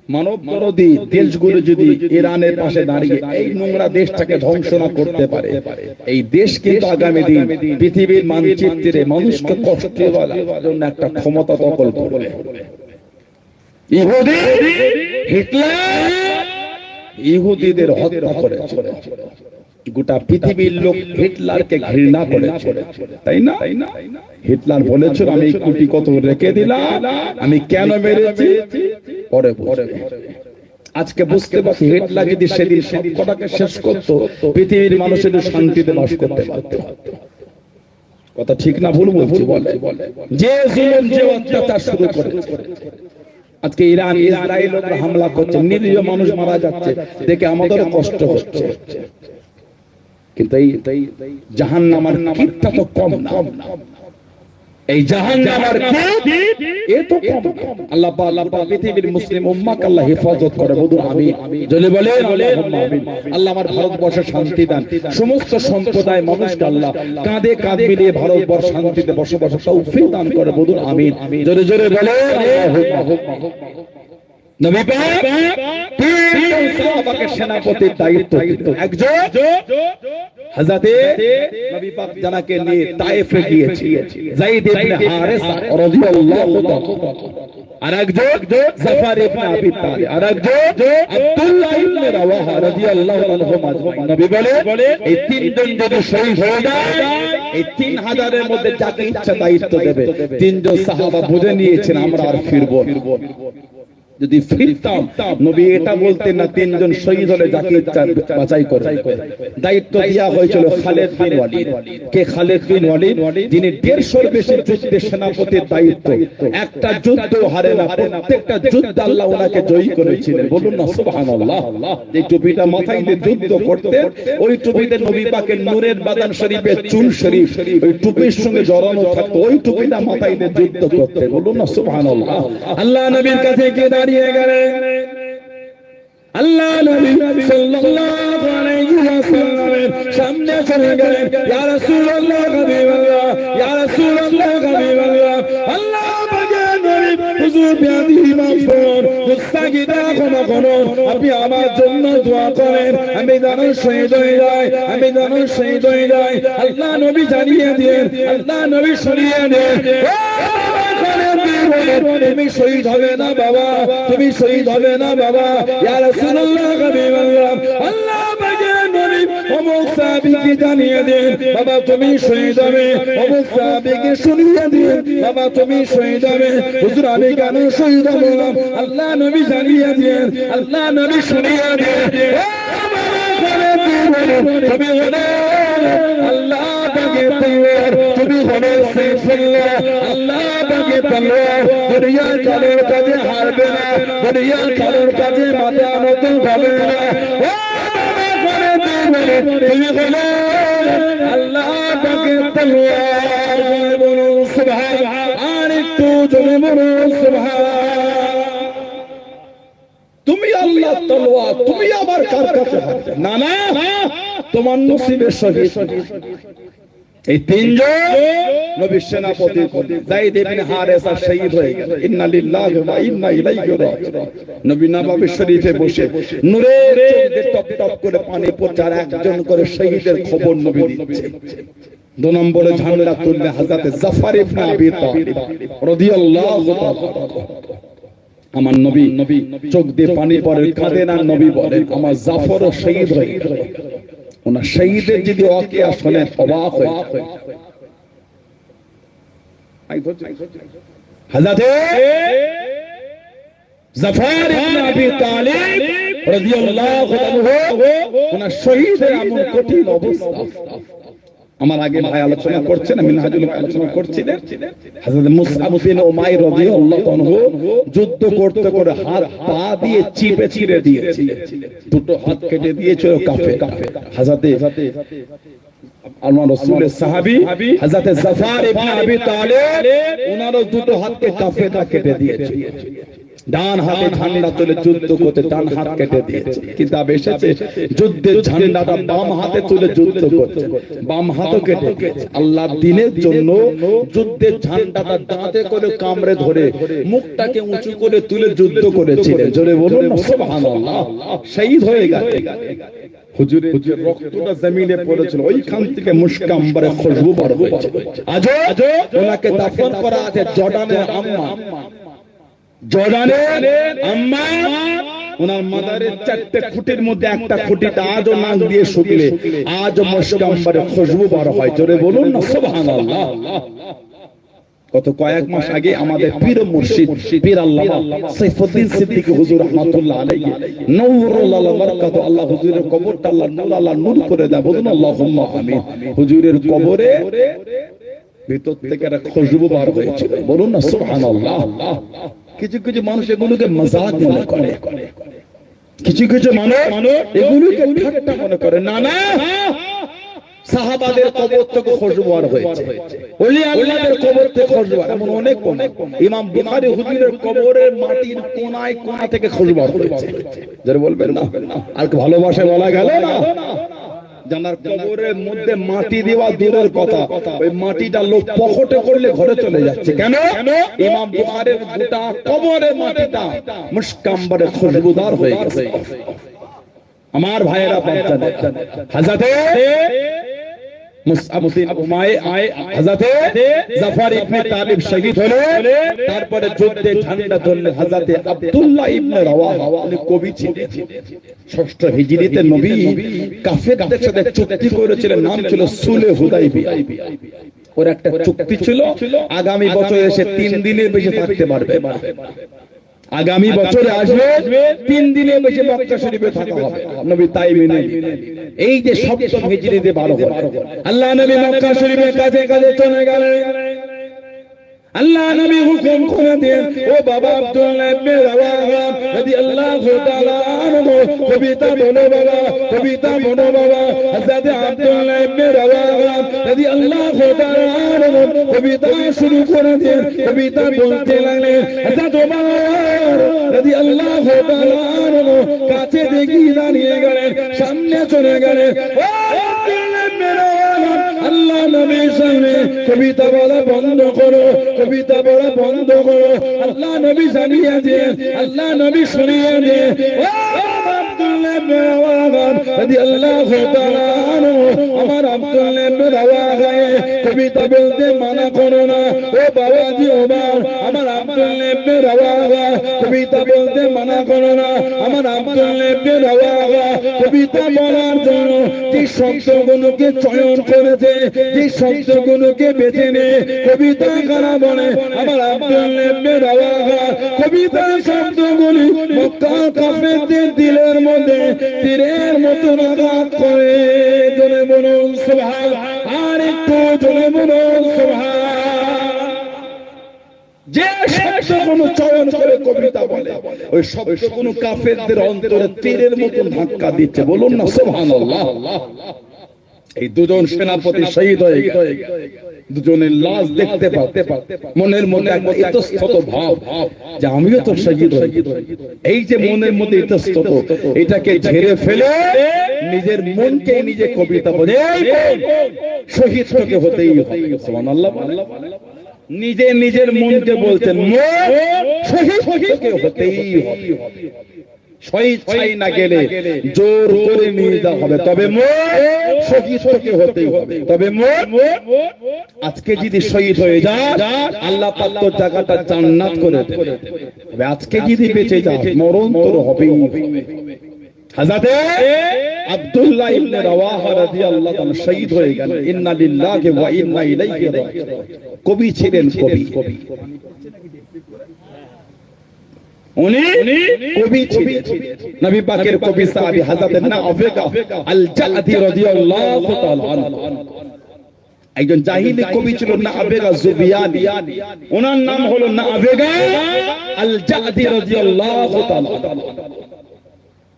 মানব বিরোধী দেশগুলো যদি ইরানের পাশে দাঁড়িয়ে এই নোংরা দেশটাকে ধ্বংস না করতে পারে এই দেশ কিন্তু আগামী দিন পৃথিবীর মানচিত্রে মানুষকে কষ্ট দেওয়ার জন্য একটা ক্ষমতা দখল করবে ইহুদি হিটলার ইহুদিদের হত্যা করেছে গোটা পৃথিবীর লোক হিটলারকে ঘৃণা করেছে তাই না হিটলার বলেছিল আমি কোটি কত রেখে দিলাম আমি কেন মেরেছি পরে আজকে বুঝতে পারছি হিটলার যদি সেদিন সবকটাকে শেষ করতো পৃথিবীর মানুষের শান্তিতে বাস করতে পারত কথা ঠিক না ভুল বলছি বলে যে জুলুম যে অত্যাচার শুরু করেছে আজকে ইরান ইসরায়েল উপর হামলা করছে নিরীহ মানুষ মারা যাচ্ছে দেখে আমাদেরও কষ্ট হচ্ছে কিন্তু এই জাহান্নামের কীটটা তো কম না এই জাহান্নামের কীট এত কম আল্লাহ পাক পৃথিবীর মুসলিম উম্মাহকে আল্লাহ হেফাজত করে বলুন আমিন জলে বলেন আল্লাহুম্মা আমিন আল্লাহ আমার ভারতবর্ষে শান্তি দান সমস্ত সম্প্রদায় মানুষকে আল্লাহ কাঁধে কাঁধ মিলিয়ে ভারতবর্ষ শান্তিতে বসবাসের তৌফিক দান করে বলুন আমিন জোরে জোরে বলেন আল্লাহুম্মা নবী পাক তিন সাহাবাকে সেনাপতির দায়িত্ব দিলেন একজন হযরতে নবী পাক জানাকে নিয়ে তায়েফে গিয়েছে যায়েদ ইবনে হারিসা রাদিয়াল্লাহু তাআলা আর একজন জাফর ইবনে আবি তালিব আর একজন আব্দুল্লাহ ইবনে রাওয়াহা রাদিয়াল্লাহু আনহু আজমাইন নবী বলে এই তিনজন যদি শহীদ হয়ে যায় এই 3000 এর মধ্যে যাকে ইচ্ছা দায়িত্ব দেবে তিনজন সাহাবা বুঝে নিয়েছেন আমরা আর ফিরবো যদি ফিরতাম নবী এটা বলতেন না তিনজন শহীদ হলে যাকে ইচ্ছা বাছাই করে দায়িত্ব দেওয়া হয়েছিল খালিদ বিন ওয়ালিদ কে খালিদ বিন ওয়ালিদ যিনি 150 এর বেশি যুদ্ধের সেনাপতির দায়িত্ব একটা যুদ্ধ হারে না প্রত্যেকটা যুদ্ধে আল্লাহ ওনাকে জয়ী করেছিলেন বলুন না সুবহানাল্লাহ যে টুপিটা মাথায় দিয়ে যুদ্ধ করতেন ওই টুপিতে নবী পাকের নূরের বাদান শরীফের চুল শরীফ ওই টুপির সঙ্গে জড়ানো থাকতো ওই টুপিটা মাথায় দিয়ে যুদ্ধ করতেন বলুন না সুবহানাল্লাহ আল্লাহ নবীর কাছে গিয়ে দাঁড়িয়ে গেলেন আল্লাহ নবী সাল্লাল্লাহু আলাইহি ওয়াসাল্লামের সামনে চলে গেলেন ইয়া রাসূলুল্লাহ হাবিবাল্লাহ ইয়া রাসূলুল্লাহ হাবিবাল্লাহ আল্লাহ পাকের নবী হুজুর বিয়াদি মাফ করুন মুস্তাগিদা ক্ষমা করুন আপনি আমার জন্য দোয়া করেন আমি যেন শহীদ হয়ে যাই আমি যেন শহীদ হয়ে যাই আল্লাহ নবী জানিয়ে দেন আল্লাহ নবী শুনিয়ে দেন তুমি শহীদ হবে না বাবা তুমি শহীদ হবে না বাবা ইয়া রাসূলুল্লাহ হাবিবাল্লাহ আল্লাহ পাকের নবী অমুক সাহাবীকে জানিয়ে দেন বাবা তুমি শহীদ হবে অমুক সাহাবীকে শুনিয়ে দেন বাবা তুমি শহীদ হবে হুজুর আমি কেন শহীদ হব আল্লাহ নবী জানিয়ে দেন আল্লাহ নবী শুনিয়ে দেন তুমি হলে আল্লাহ পাকের তলোয়ার তুমি হলে সাইফুল্লাহ আল্লাহ পাকের তলোয়ার দুনিয়ার কারোর কাছে হারবে না দুনিয়ার কারোর কাছে মাথা নত হবে না তুমি হলে আল্লাহ পাকের তলোয়ার বলুন সুবহানাল্লাহ আর একটু জোরে বলুন সুবহানাল্লাহ তুমি আল্লাহ তলোয়ার তুমি আমার কার কাছে না না তোমার নসিবে শহীদ এই তিনজন নবীর সেনাপতি যায়েদ ইবনে হারেসা শহীদ হয়ে গেল। ইন্না লিল্লাহি ওয়া ইন্না ইলাইহি রাজিউন। নবী নববী শরীফে বসে নূরের চোখ দিয়ে টপ টপ করে পানি পড়ছে, আর একজন করে শহীদের খবর নবী দিচ্ছে। 2 নম্বরে ঝান্ডা তুললে হযরত জাফর ইবনে আবি তালিব রাদিয়াল্লাহু তাআলা। আমার নবী চোখ দিয়ে পানি পড়ে, কাঁদেন আর নবী বলেন আমার জাফরও শহীদ হয়ে গেল। ওনার শহীদের যদি ওয়াকিয়া শুনে অবাক হয়ে যায়। হযরত জাফর ইবনে আবি তালিব রাদিয়াল্লাহু আনহু ওনার শহীদের এমন কঠিন অবস্থা। আমার আগে ভাই আলোচনা করছেন, মিনহাজুল আলোচনা করছিলেন, হযরত মুসআব বিন উমাইর রাদিয়াল্লাহু আনহু যুদ্ধ করতে করে হাত পা দিয়ে চিপে চিরে দিয়েছে, দুটো হাত কেটে দিয়েছিল কাফে। হযরত আল্লাহ রাসূলের সাহাবী হযরত জাফর ইবনে আবি তালিব ওনারও দুটো হাতকে কাফেটা কেটে দিয়েছে। ডান হাতে ঝান্ডা তুলে যুদ্ধ করতে ডান হাত কেটে দিয়েছে। কিতাব এসেছে যুদ্ধের ঝান্ডাটা বাম হাতে তুলে যুদ্ধ করতে, বাম হাতও কেটে দিয়েছে। আল্লাহর দ্বীনের জন্য যুদ্ধের ঝান্ডাটা দাঁতে করে কামড়ে ধরে মুখটাকে উঁচু করে তুলে যুদ্ধ করেছিলেন। জোরে বলুন না সুবহানাল্লাহ। শহীদ হয়ে গেছে। হুজুরের যে রক্তটা জমিনে পড়েছিল ওইখান থেকে মুশক আম্বরে খুশবু বার হয়েছে। আজও ওনাকে দাফন করা আছে জর্ডানের আম্মা, জর্ডানের আম্মা। ওনার মাদারের 4টে খুঁটির মধ্যে একটা খুঁটিটা আজও নাক দিয়ে শুকলে আজও মুশক আম্বরে খুশবু বার হয়। জোরে বলুন না সুবহানাল্লাহ। কত কয়েক মাস আগে আমাদের পীর মুর্শিদ পীর আল্লামা সাইফুদ্দিন সিদ্দিকী হুজুর রাহমাতুল্লাহ আলাইহি নূরুল আলা বারাকাতু, আল্লাহ হুজুরের কবরটা আল্লাহ নূর করে দেয়। বলুন আল্লাহুম্মা আমিন। হুজুরের কবরে ভিতর থেকে একটা খুশবু বার হয়েছিল। বলুন না সুবহানাল্লাহ। কিছু কিছু মানুষ এগুলোকে মজাক মনে করে, কিছু কিছু মানুষ এগুলোকে ঠাট্টা মনে করে। না না, সাহাবাদের কবর থেকে খুশবু বার হয়েছে, ওলি আল্লাহদের কবর থেকে খুশবু। এমন অনেক ইমাম বুখারী হুজুরের কবরের মাটির কোনায় কোনা থেকে খুশবু বার হয়েছে। যারা বলবেন না আর ভালোবাসা বলা গেল না, জানার কবরের মধ্যে মাটি দেওয়া দূরের কথা, ওই মাটিটা লোক পকেটে করলে ঘরে চলে যাচ্ছে। কেন? ইমাম বুখারীর গোটা কবরের মাটিটা মুশক আম্বরে খুশবুদার হয়ে গেছে। আমার ভাইয়েরা বাচ্চারা, হযরত মুসআব বিন উমাইর হযরত জাফর ইবনে তালিব শহীদ হলেন। তারপরে যুদ্ধে ঝান্ডা ধরলেন হযরত আব্দুল্লাহ ইবনে রাওয়াহা, উনি কবি ছিলেন। 6ষ্ঠ হিজরিতে নবী কাফেরদের সাথে চুক্তি করেছিলেন, নাম ছিল সুলহ হুদাইবিয়া। ওর একটা চুক্তি ছিল আগামী বছর এসে 3 দিনের বেশি থাকতে পারবে না। আগামী বছরে আসবে 3 দিনের বেশি মক্কা শরীফে থাকা হবে। নবী তাই মেনে এই যে 7ম হিজরিতে 12 আল্লাহ নবী মক্কা শরীফের কাছে কাছে চলে গেলেন। আল্লাহ নবী হুকুম করে দেন, ও বাবা আব্দুল্লাহ ইবনে রাওয়াহা রাদিয়াল্লাহু তাআলা আনহু, কবিতা বলো বাবা, কবিতা বলো বাবা। হযরত আব্দুল্লাহ ইবনে রাওয়াহা রাদিয়াল্লাহু তাআলা আনহু কবিতা শুরু করে দেন, কবিতা বলতে লাগলেন। হযরত ওমর রাদিয়াল্লাহু তাআলা আনহু কাছে দেখি দাঁড়িয়ে গেলেন, সামনে চলে গেলেন। ও আব্দুল্লাহ ইবনে রাওয়াহা, আল্লাহ নবীর সামনে কবিতা বলা বন্ধ করো, কবিতা বলা বন্ধ করো। আল্লাহ নবী জানিয়ে দেন, আল্লাহ নবী শুনিয়ে দেন। ও আব্দুল্লাহ ইবনে রাওয়াহা রাদিয়াল্লাহু তাআলা আনহু, আমার আব্দুল্লাহ ইবনে রাওয়াহা কবিতা বলতে মানা করো না। ও বাবাজি ওমর, আমার আব্দুল্লাহ ইবনে রাওয়াহা কবিতা বলতে মানা করো না। আমার আব্দুল্লাহ ইবনে রাওয়াহা কবিতা বলার জন্য যে শব্দগুলোকে চয়ন করেছে, যে শব্দগুলোকে বেছে নিয়ে কবিতা কারা বলে, আমার আব্দুল্লাহ ইবনে রাওয়াহা কবিতার শব্দগুলি মক্কা কাফেরদের দিলের মধ্যে তীরের মতো আঘাত করে। জোরে বলুন সুবহান, আর একটু জোরে বলুন সুবহান। যে শব্দগুলো চয়ন করে কবিতা বলে, ওই শব্দগুলো কাফেরদের অন্তরে তীরের মতো ধাক্কা দিচ্ছে। বলুন না সুবহানাল্লাহ। এই দুজন সেনাপতি শহীদ হয়ে গেল। দুজনের লাশ দেখতে পাতে মনের মধ্যে একটা ইতস্তত ভাব যে আমিও তো শহীদ হই। এই যে মনের মধ্যে ইতস্তত, এটাকে ঝেড়ে ফেলে নিজের মনকে নিজে কবিতা বলে শহীদ তোকে হতেই হবে। সুবহানাল্লাহ। নিজে নিজের মনকে বলছেন শহীদ তোকে হতেই হবে। শহীদ চাই না গেলে জোর করে নিয়ে যাওয়া হবে, তবে শহীদ তোকে হতেই হবে। তবে আজকে যদি শহীদ হয়ে যায় আল্লাহ পাক তোর জায়গাটা জান্নাত করে দেবে। তবে আজকে যদি বেঁচে যায় মরণ তোর হবেই। হযরতে আব্দুল্লাহ ইবনে রাওয়াহা রাদিয়াল্লাহু তাআলা শহীদ হয়ে গেলেন। ইন্না লিল্লাহি ওয়া ইন্না ইলাইহি রাজিউন। কবি ছিলেন, কবি। উনি কবি ছিলেন, নবী পাকের কবি সাহাবী হযরত নাফিকা আল জাদি রাদিয়াল্লাহু তাআলা আনহু। একজন জাহিলি কবি ছিল নাফিকা জুবিয়ানি, ওনার নাম হলো নাফিকা আল জাদি রাদিয়াল্লাহু তাআলা।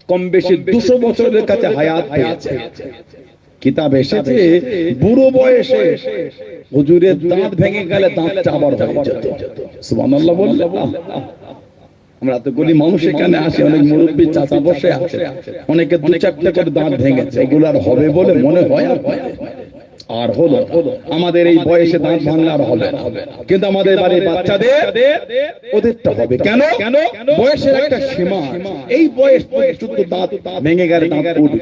কম বেশি 200 বছরের কাছে হায়াত পেয়েছে। কিতাব এসেছে বুড়ো বয়সে হুজুরের দাঁত ভেঙে গেলে দাঁত চাবার হয়ে যেত। সুবহানাল্লাহ বললে। আমরা তো গলি মানুষ এখানে আসে, অনেক মুরব্বী চাচা বসে আছে, অনেকে 2-4টা করে দাঁত ভেঙেছে। এগুলো আর হবে বলে মনে হয় আর হলো আমাদের এই বয়সে দাঁত ভাঙলে আর হবে না। কিন্তু আমাদের বাড়ির বাচ্চাদের ওদেরটা হবে। কেন? বয়সের একটা সীমা। এই বয়স পর্যন্ত দাঁত ভেঙে গেলে দাঁত উঠবে।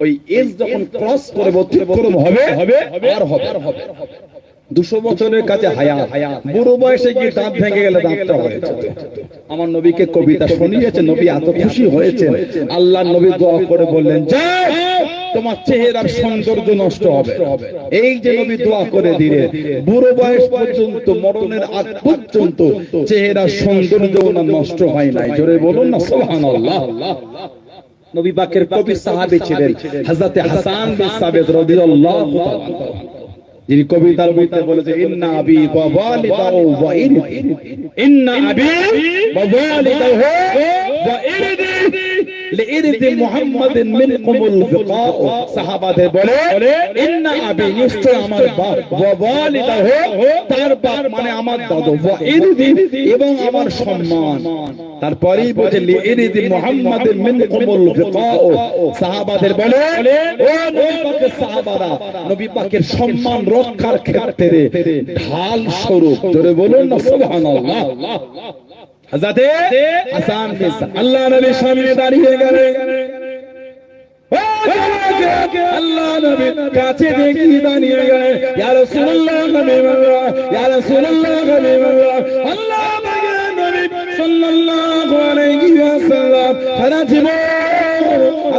ওই এজ যখন ক্রস করে অতিক্রম হবে আর হবে। 200 বছরের কাছে হায়াত, বুড়ো বয়সে গিয়ে দাঁত ভেঙে গেলে দাঁতটা হয়েছে। আমার নবীকে কবিতা শুনিয়েছে, নবী এত খুশি হয়েছে। আল্লাহ নবী দোয়া করে বললেন, যাও তোমার চেহারার সৌন্দর্য নষ্ট হবে। এই যে নবী দোয়া করে দিলেন, বুড়ো বয়স পর্যন্ত মরণের আগ পর্যন্ত চেহারার সৌন্দর্য নষ্ট হয় নাই। জোরে বলুন না সুবহানাল্লাহ। নবী পাকের কবি সাহাবী ছিলেন হযরত হাসান বিন সাবিত রাদিয়াল্লাহু তাআলা, যিনি কবিতার মধ্যে বলেছে ইন্না আবি ওয়া ওয়ালিদাহু ওয়া ইরদি, ইন্না আবি ওয়া ওয়ালিদাহু ওয়া ইরদি লিইরদি মুহাম্মাদিন মিনকুমুল ফিকা। সাহাবাদের বলে ইন্না আবি, নিশ্চয় আমার বাপ, ওয়া ওয়ালিদাহু, তার বাপ মানে আমার দাদু, ওয়া ইরদি, এবং আমার সম্মান। তারপরেই বলে লিইরদি মুহাম্মাদিন মিনকুমুল ফিকা। সাহাবাদের বলে ও নবী পাকের সাহাবারা, নবী পাকের সম্মান রক্ষার ক্ষেত্রে ঢাল স্বরূপ। জোরে বলুন না সুবহানাল্লাহ। হযরতে হাসান বিন সাবিত আল্লাহ নবীর সামনে দাঁড়িয়ে গেলেন। আল্লাহ নবী কাছে দেখি দাঁড়িয়ে গেলেন, ইয়া রাসূলুল্লাহ হাবিবাল্লাহ, ইয়া রাসূলুল্লাহ হাবিবাল্লাহ। আল্লাহ পাকের নবী সাল্লাল্লাহু আলাইহি ওয়াসাল্লাম সারা জীবন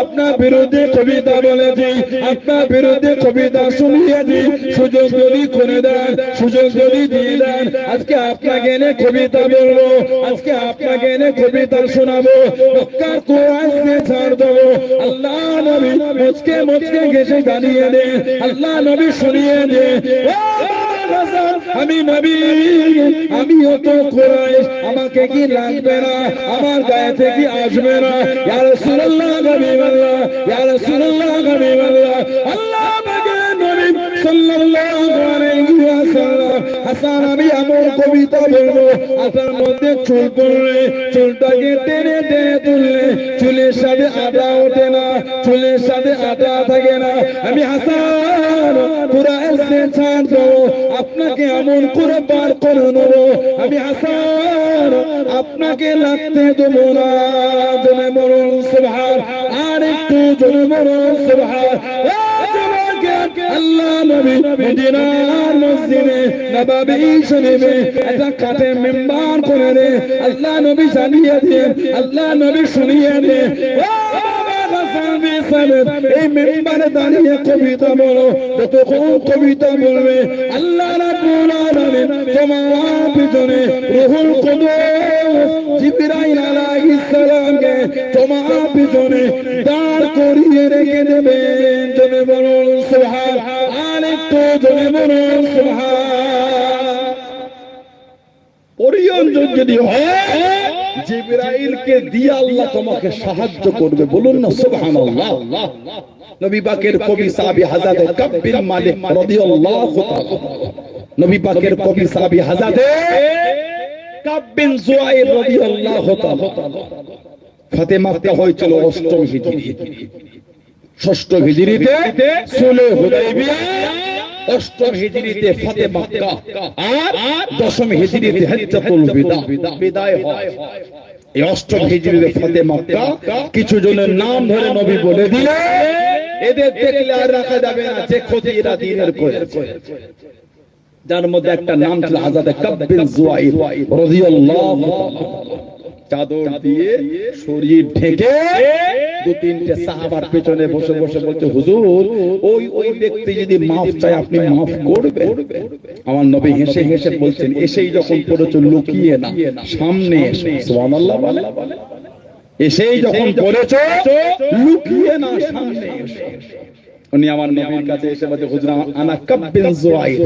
আপনার বিরুদ্ধে কবিতা বলেছি, আপনার বিরুদ্ধে কবিতা শুনিয়েছি। সুযোগ যদি করে দেন, সুযোগ যদি দিয়ে দেন, আজকে আপনাকে এনে কবিতা বলবো, আজকে আপনাকে এনে কবিতা শোনাবো, মক্কার কোরআন দিয়ে ছাড় দেবো। আল্লাহ নবী মুচকে মুচকে গেছে দাঁড়িয়ে দে, আল্লাহ নবী শুনিয়ে দে। আমি নবী, আমিও তো কুরাইশ, আমাকে কি লাগবে না, আমার গায়ে থেকে আসবে না। ইয়া রাসূলুল্লাহ হাবিবাল্লাহ, ইয়া রাসূলুল্লাহ হাবিবাল্লাহ। আল্লাহ পাকের নবী সাল্লাল্লাহু আলাইহি ওয়াসাল্লাম হাসান, আমি এমন কবিতা বলবো আপনার মধ্যে চুল পড়লে চুলটাকে টেনে টেনে তুললে চুলের সাথে আটা ওঠে না, চুলের সাথে আটা থাকে না। আমি হাসান পুরা এসে ছাড় দেবো, আপনাকে এমন করে পার করে নেবো। আমি হাসান আপনাকে লাগতে দেবো না। জনে মরণ সুবহান, আর একটু জনে মরণ সুবহান। আল্লাহ নবী মদিনার মসজিদে নববী শরীফে একটা কাঠে মিম্বার করে দে, আল্লাহ নবী জানিয়ে দেন, আল্লাহ নবী শুনিয়ে দেন। এই মেম্বারে দাঁড়িয়ে কবিতা বলো, যতক্ষণ কবিতা বলবে আল্লাহ রাব্বুল আলামিন তোমার পিছনে রুহুল কুদুস জিবরাইল আলাইহিস সালামকে তোমার পিছনে দাঁড় করিয়ে রেখে দেবেন। জনে বলুন সুবহান, আর একটু জনে বলুন সুবহান। পরিয়ন যদি হয় জিবরাইলকে দিয়ে আল্লাহ তোমাকে সাহায্য করবে, বলুন না সুবহানাল্লাহ। নবী পাকের কবি সাহাবী হযরত কাব বিন মালিক রাদিয়াল্লাহু তাআলা, নবী পাকের কবি সাহাবী হযরত কাব বিন জুয়াইর রাদিয়াল্লাহু তাআলা, ফাতে মক্কা হয়েছিল 8ম হিজরিতে, 6ম হিজরিতে সুলহ হুদাইবিয়া, 8ম হিজরিতে ফাতে মক্কা, আর 10ম হিজরিতে হজ্জাতুল বিদায় হয়। এই 8ম হিজরিতে ফাতে মক্কা কিছু জনের নাম ধরে নবী বলে দিলে এদের দেখলে আর রাখা যাবে না, যে ক্ষতি এরা দ্বীনের করেছে। যার মধ্যে একটা নাম ছিল হযরত কাব বিন জুয়াইর রাদিয়াল্লাহু তাআলা, চাদর দিয়ে শরীর ঢেকে 2-3টে সাহাবার পেছনে বসে বসে বলছে, হুজুর ওই ব্যক্তি যদি মাফ চায় আপনি মাফ করবেন। আমার নবী হেসে হেসে বলছেন, এসেই যখন পড়েছো লুকিয়ে না, সামনে এসো। সুবহানাল্লাহ বলে, এসেই যখন পড়েছো লুকিয়ে না, সামনে এসো। উনি আমার নবীর কাছে এসে বলছে, হুজুর আনা কাব বিন জুয়াইর।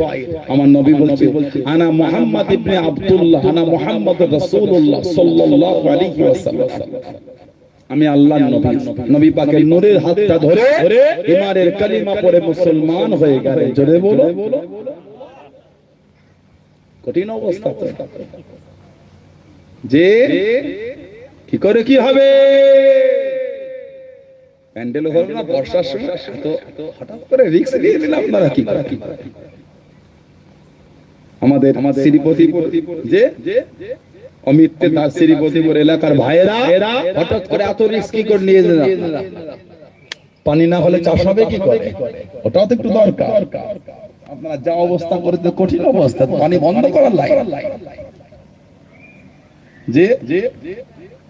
আমার নবী বলছে, আনা মুহাম্মদ ইবনে আব্দুল্লাহ, আনা মুহাম্মদুর রাসূলুল্লাহ সাল্লাল্লাহু আলাইহি ওয়াসাল্লাম। আমি আল্লাহর নবী। নবী পাকের নূরের হাতটা ধরে ইমানের কালিমা পড়ে মুসলমান হয়ে গেলেন। জোরে বলো। কঠিন অবস্থা যে কি করে কি হবে, প্যান্ডেল হলো না বর্ষার সময়, তো হঠাৎ করে রিস্ক নিয়ে দিলেন আপনারা। কি আমাদের শ্রীপতিপুর যে অমিতকে তার শ্রীপতিপুর এলাকার ভাইয়েরা হঠাৎ করে এত রিস্ক কি করে নিয়ে দিলেন? পানি না হলে চাষ হবে কি করে? ওটাও তো একটু দরকার। আপনারা যা অবস্থা করে, কঠিন অবস্থা, পানি বন্ধ করার লাই যে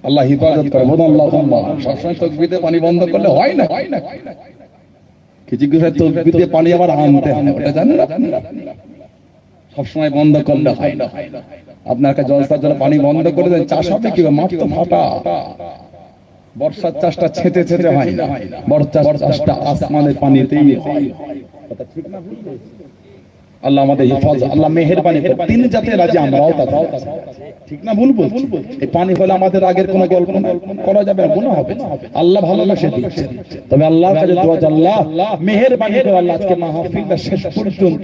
আল্লাহ হিফাজত করে। বলুন আল্লাহুম্মা। সবসময় তাকবীরে পানি বন্ধ করলে হয় না। কিছু কিছু তাকবীরে পানি আবার আনতে হয়, ওটা জানেন না? সবসময় বন্ধ করলে হয় না। আপনার কাছে জলসার জন্য পানি বন্ধ করে দেন, চাষ হবে কি? মাঠ তো ফাটা। বর্ষার চাষটা ছেটে ছেটে হয় না, বর্ষার চাষটা আসমানের পানিতেই হয়। কথা ঠিক না? আল্লাহ আমাদের হিফাজত, আল্লাহ মেহেরবানি করে। তিন জাতের রাজি আমরাও তা, ঠিক না ভুল বলছি? এই পানি হলে আমাদের আগের কোনো গল্প করা যাবে না, গুনাহ হবে। আল্লাহ ভালোবাসে দিচ্ছে, তবে আল্লাহর কাছে দোয়া, আল্লাহ মেহেরবানি করে আল্লাহ আজকে মাহফিলটা শেষ পর্যন্ত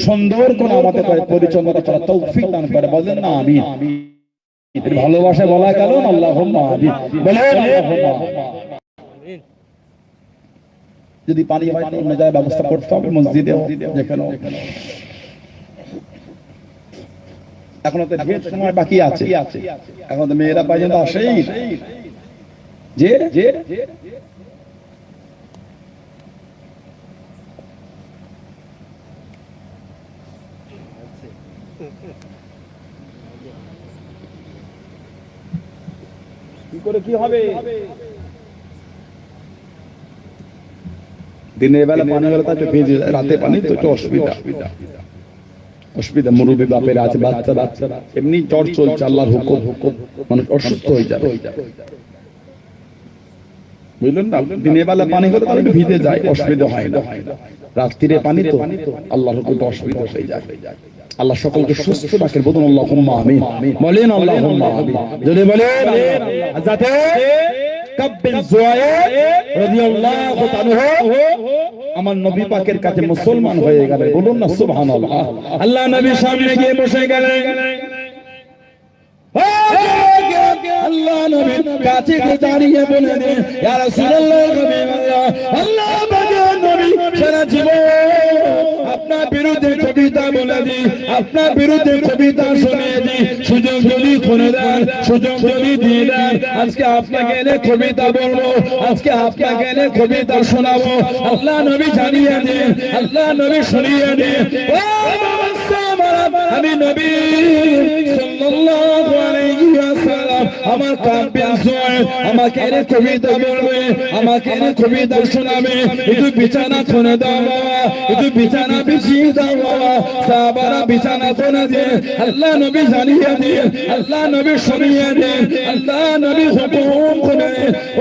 সুন্দর করে আমাদের পরিচালনা করার তৌফিক দান করে। বলেন না আমিন। এর ভালোবাসায় বলা গেল আল্লাহুম্মা আমিন। বলেন আল্লাহুম্মা আমিন। যদি পানি হয় তো অন্য জায়গায় ব্যবস্থা করতে হবে, মসজিদে যেখানে। এখনো তো ঢের সময় বাকি আছে, এখন তো মেয়েরা পর্যন্ত আসেই যে কি করে কি হবে। দিনের বেলা পানি হলে তো ভেজে যায়, রাতে পানি তো একটু অসুবিধা। মুরুবি বাপের আছে, বাচ্চারা এমনি জ্বর চলছে, আল্লাহর হুকুম মানুষ অসুস্থ হয়ে যাবে, বুঝলেন না? দিনের বেলা পানি হলে তো একটু ভিজে যায়, অসুবিধা হয় না। রাত্রিরে পানি তো আল্লাহর হুকুম অসুবিধা হয়ে যায়। আল্লাহ সকলকে সুস্থ রাখেন। বলুন আল্লাহুম্মা আমিন। বলেন আল্লাহুম্মা আমিন। যদি বলেন হযরত কাব বিন জুয়াইর রাদিয়াল্লাহু তাআলা আমার নবী পাকের কাছে মুসলমান হয়ে গেলেন। বলুন না সুবহানাল্লাহ। আল্লাহ নবীর সামনে গিয়ে বসে গেলেন। আল্লাহ নবীর কাছে দাঁড়িয়ে বলেন, ইয়া রাসূলুল্লাহ, আল্লাহ পাকের নবী সারা জীবন আপনার বিরুদ্ধে কবিতা বলে দি, আপনার বিরুদ্ধে কবিতা শুনিয়ে দি। সুযোগ যদি খুলে দেন, সুযোগ যদি দিয়ে দেন, আজকে আপনাকে এনে কবিতা বলবো, আজকে আপনাকে এনে কবিতা শোনাবো। আল্লাহ নবী জানিয়ে দিন, আল্লাহ নবী শুনিয়ে দিন। আমি নবী সাল্লাল্লাহু আলাইহি ওয়াসাল্লাম, আমার কাব বিন জুয়াইর আমাকে এনে কবিতা বলবে, আমাকে এনে কবিতা শোনাবে। একটু বিছানা খুলে দাও বাবা, একটু বিছানা বিছিয়ে দাও বাবা। সাহাবারা বিছানা খুলে দিয়ে আল্লাহ নবী জানিয়ে দিন, আল্লাহ নবী শুনিয়ে দিন, আল্লাহ নবী হুকুম করে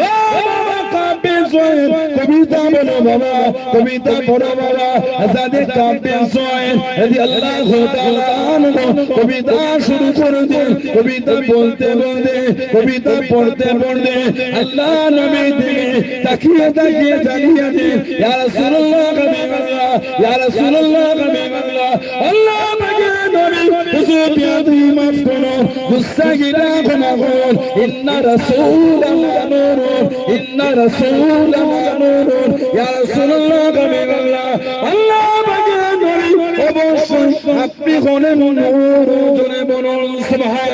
ও বাবা কাব বিন সোহেল কবিতা বলো বাবা, কবিতা পড়ো বাবা। আজাদে কাব্যে সোহেল রাদিয়াল্লাহু তাআলা আনহু কবিতা শুরু করে দেন। কবিতা বলতে বলতে, কবিতা পড়তে পড়তে আল্লাহ নবী থেকে তাকিয়ে তাকিয়ে জানিয়ে দেন, ইয়া রাসূলুল্লাহ হাবিবাল্লাহ, ইয়া রাসূলুল্লাহ হাবিবাল্লাহ, আল্লাহ পাকের নবী হুজুর বিয়াদি মাফ করো, মুস্তাগিরা ক্ষমা করুন, ইন্না রাসূলাল্লাহ নূরুন, ইন্না রাসূলাল্লাহ নূরুন, ইয়া রাসূলুল্লাহ হাবিবাল্লাহ, আল্লাহ পাকের নবী অবশ্যই আপনি হলেন নূর। জোরে বলুন সুবহান,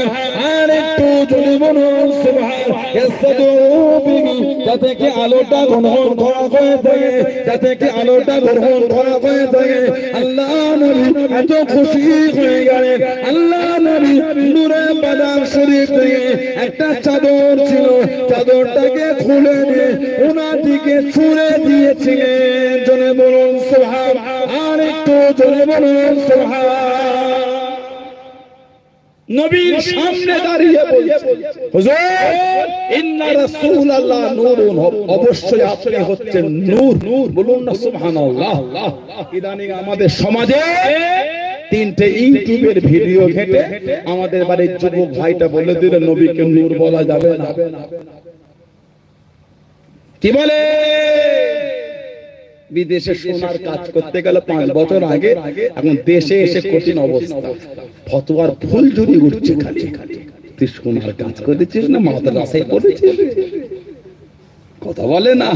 আর একটু জোরে বলুন সুবহান। যাতে কি আলোটা গ্রহণ করা হয়ে থাকে, যাতে কি আলোটা গ্রহণ করা হয়ে থাকে। আল্লাহ নবী এত খুশি হয়ে গেলেন, আল্লাহ নবী নূরে বাদাম শরীফ থেকে একটা চাদর ছিল, চাদরটাকে খুলে দিয়ে ওনার দিকে ছুঁড়ে দিয়েছিলেন। জোরে বলুন সুবহান, আর একটু জোরে বলুন সুবহান। নবীর সামনে দাঁড়িয়ে বলছে, হুজুর ইন্না রাসূলুল্লাহ নূরুন, অবশ্যই আপনি হচ্ছেন নূর। বলুন না সুবহানাল্লাহ। ইদানিং আমাদের সমাজে তিনটে ইউটিউবের ভিডিও ঘেটে আমাদের বাড়ির যুবক ভাইটা বলে দিল নবীকে নূর বলা যাবে না। কি বলে? বিদেশে সোনার কাজ করতে গেল 5 বছর আগে, এখন দেশে এসে কঠিন অবস্থা, ফতোয়ার ফুল ঝুরি উঠছে খালি। তুই সোনার কাজ করেছিস না মাদ্রাসায় পড়েছিস? কথা বলে না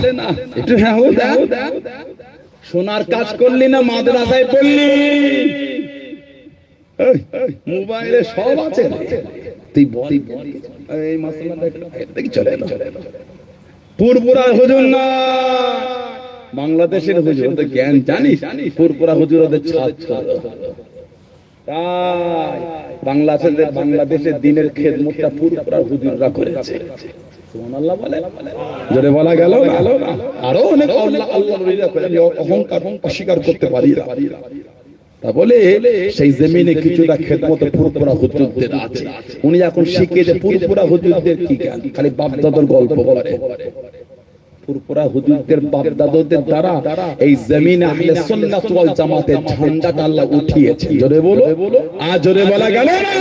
একটু? হ্যাঁ হো দাও, সোনার কাজ করলি না মাদ্রাসায় পড়লি? মোবাইলে সব আছে, তুই বল এই মাসলাটা দেখি চলে না। পুরপুরা হুজুর না, বাংলাদেশের হুজুর ওদের জ্ঞান জানিস? পুরপুরা হুজুর ওদের ছাত্র। তাই বাংলাদেশের দিনের খেদমতটা পুরপুরা হুজুররা করেছে। সুবহানাল্লাহ বলে, জোরে বলা গেল না? আরো অনেক আল্লাহর ওলিরা করে, অহংকার অস্বীকার করতে পারি না। তা বলে সেই জমিনে কিছুটা খেদমত পুরপুরা হুজুরদের আছে। উনি এখন শিখিয়ে যে পুরপুরা হুজুরদের কি জ্ঞান, খালি বাপ-দাদার গল্প বলে। পুরপুরা হুজুরদের বাপ-দাদাদের দ্বারা এই জমিনে আহলে সুন্নাত ওয়াল জামাতের ঝান্ডাটা আল্লাহ উঠিয়েছে। জোরে বলো, আজ জোরে বলা গেল না?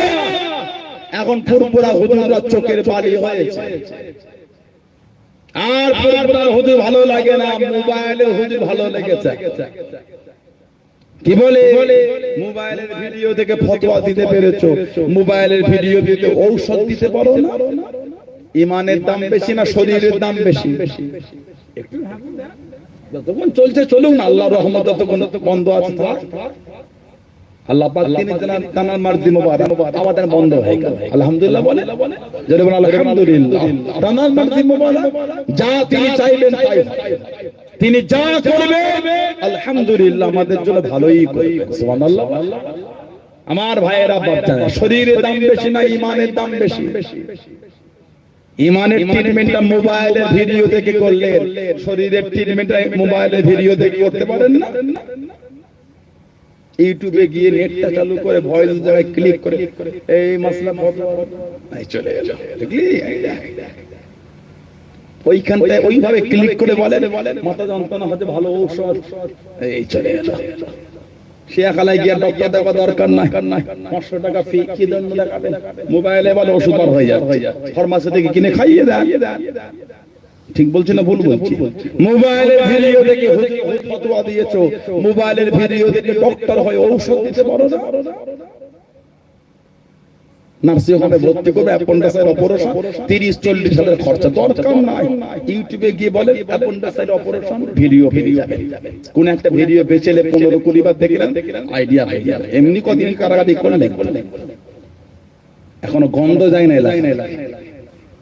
এখন পুরপুরা হুজুররা চোখের বালি হয়েছে। আর পুরপুরা হুজুর ভালো লাগে না, মোবাইলের হুজুর ভালো লেগেছে। কি বলে? মোবাইলের ভিডিও থেকে ফতোয়া দিতে পেরেছো, মোবাইলের ভিডিও দিতে ঔষধ দিতে পারো না। ইমানের দাম বেশি না শরীরের দাম বেশি? যতক্ষণ চলছে চলুক না, আল্লাহর রহমত যতক্ষণ বন্ধ আছে আল্লাহ পাক তিনি তানার মার্জি মুবারক আমাদের বন্ধ হয়ে গেল। আলহামদুলিল্লাহ বলে, জোরে বলেন আলহামদুলিল্লাহ। তানার মার্জি মুবারক, যা তিনি চাইবেন তাই, তিনি যা করবেন আলহামদুলিল্লাহ আমাদের জন্য ভালোই করবে। সুবহানাল্লাহ। আমার ভাইয়েরা বাচ্চারা, শরীরের দাম বেশি না ইমানের দাম বেশি? ইমানের ট্রিটমেন্টটা মোবাইলের ভিডিও থেকে করলেন, শরীরের ট্রিটমেন্টটা মোবাইলের ভিডিও থেকে করতে পারেন না? ইউটিউবে গিয়ে নেটটা চালু করে ভয়েস জায়গায় ক্লিক করে এই মাসলা চলে এলো, দেখলি? ওইখানটায় ওইভাবে ক্লিক করে বলেন মাথা যন্ত্রণা হচ্ছে ভালো ঔষধ, এই চলে এলো। শিয়াখালায় গিয়ে ডক্টর দেখা দরকার নাই, 500 টাকা ফি কি দণ্ড দেখাবেন? মোবাইলে বলে ওষুধ আর হয়ে যায়, ফার্মাসি থেকে কিনে খাইয়ে দেন। ঠিক বলছি না ভুল বলছি? মোবাইলের ভিডিও দেখে ফতোয়া দিয়েছো, মোবাইলের ভিডিও দেখে ডক্টর হয় ঔষধ দিতে পারো না? নার্সিং হোমে ভর্তি করবে, অ্যাপেন্ডিক্সের অপারেশন 30-40 হাজার খরচা, দরকার নাই। ইউটিউবে গিয়ে বলে অ্যাপেন্ডিক্সের অপারেশন, ভিডিও পেয়ে যাবে। কোন একটা ভিডিও বেচেলে 15-20 বার দেখলেন, আইডিয়া হয়ে যাবে। এমনি কদিন কারাগারি করলেন, এখনো গন্ধ যায় না এলাকায়।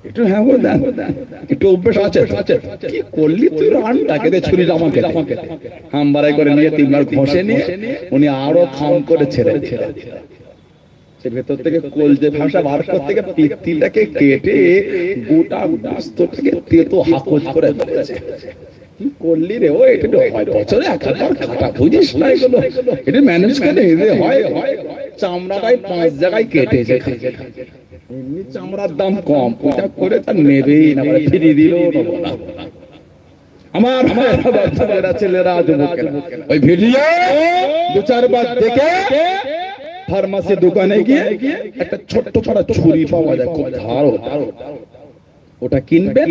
একটু হ্যাঁ বল, একটু অভ্যাস আছে। কি করলি তুই? রানটাকে দে ছুরি জামাকে হাম বাড়াই করে নিয়ে 3 বার ঘষে নিয়ে উনি আরো খাম করে ছেড়ে ভেতর থেকে কলজে ভাষা বার করতে গিয়ে পিত্তিটাকে কেটে গোটা গোস্ত থেকে তেতো হাকজ করে ফেলেছে। কি করলি রে? ও এটা হয় বছরে একবার খাটা, বুঝিস না এগুলো? এটা ম্যানেজ করে হয়। চামড়াটাই 5 জায়গায় কেটেছে, এমনি চামড়ার দাম কম, ওটা করে তার নেবেই না, ফিরিয়ে দিলেও নেবো না। আমার বাচ্চারা ছেলেরা যুবকেরা ওই ভিডিও 2-4 বার দেখে ফার্মাসি দোকানে গিয়ে একটা ছোট্ট পাড়া ছুরি পাওয়া যায়, খুব ধারো, ওটা কিনবেন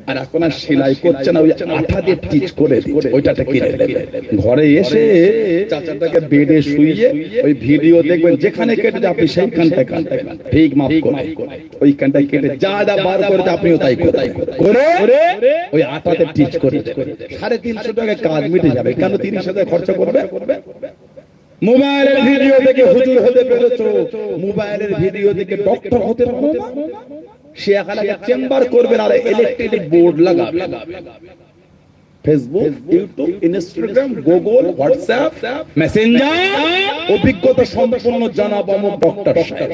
আর এখন আর সেলাই করছে না, ওই আঠা দিয়ে টিচ করে দিচ্ছে, ওইটাতে কিনে নেবেন। ঘরে এসে চাচাটাকে বেডে শুইয়ে ওই ভিডিও দেখবেন, যেখানে কেটে আপনি সেইখানটা কাটবেন, ঠিক মাপ করে ওইখানটা কেটে যা যা বার করে আপনিও তাই করে ওই আঠাতে টিচ করে 350 টাকা কাজ মিটে যাবে। কেন 30,000 টাকা খরচা করবে? মোবাইলের ভিডিও দেখে হুজুর হতে পেরেছো, মোবাইলের ভিডিও দেখে ডক্টর হতে পারো না। সে এখানে চেম্বার করবেন আর ইলেকট্রিক বোর্ড লাগাবে। Facebook, YouTube, Instagram, Google, WhatsApp, Messenger, অভিজ্ঞতা সম্পন্ন জানাবো অমুক ডক্টর সাহেব।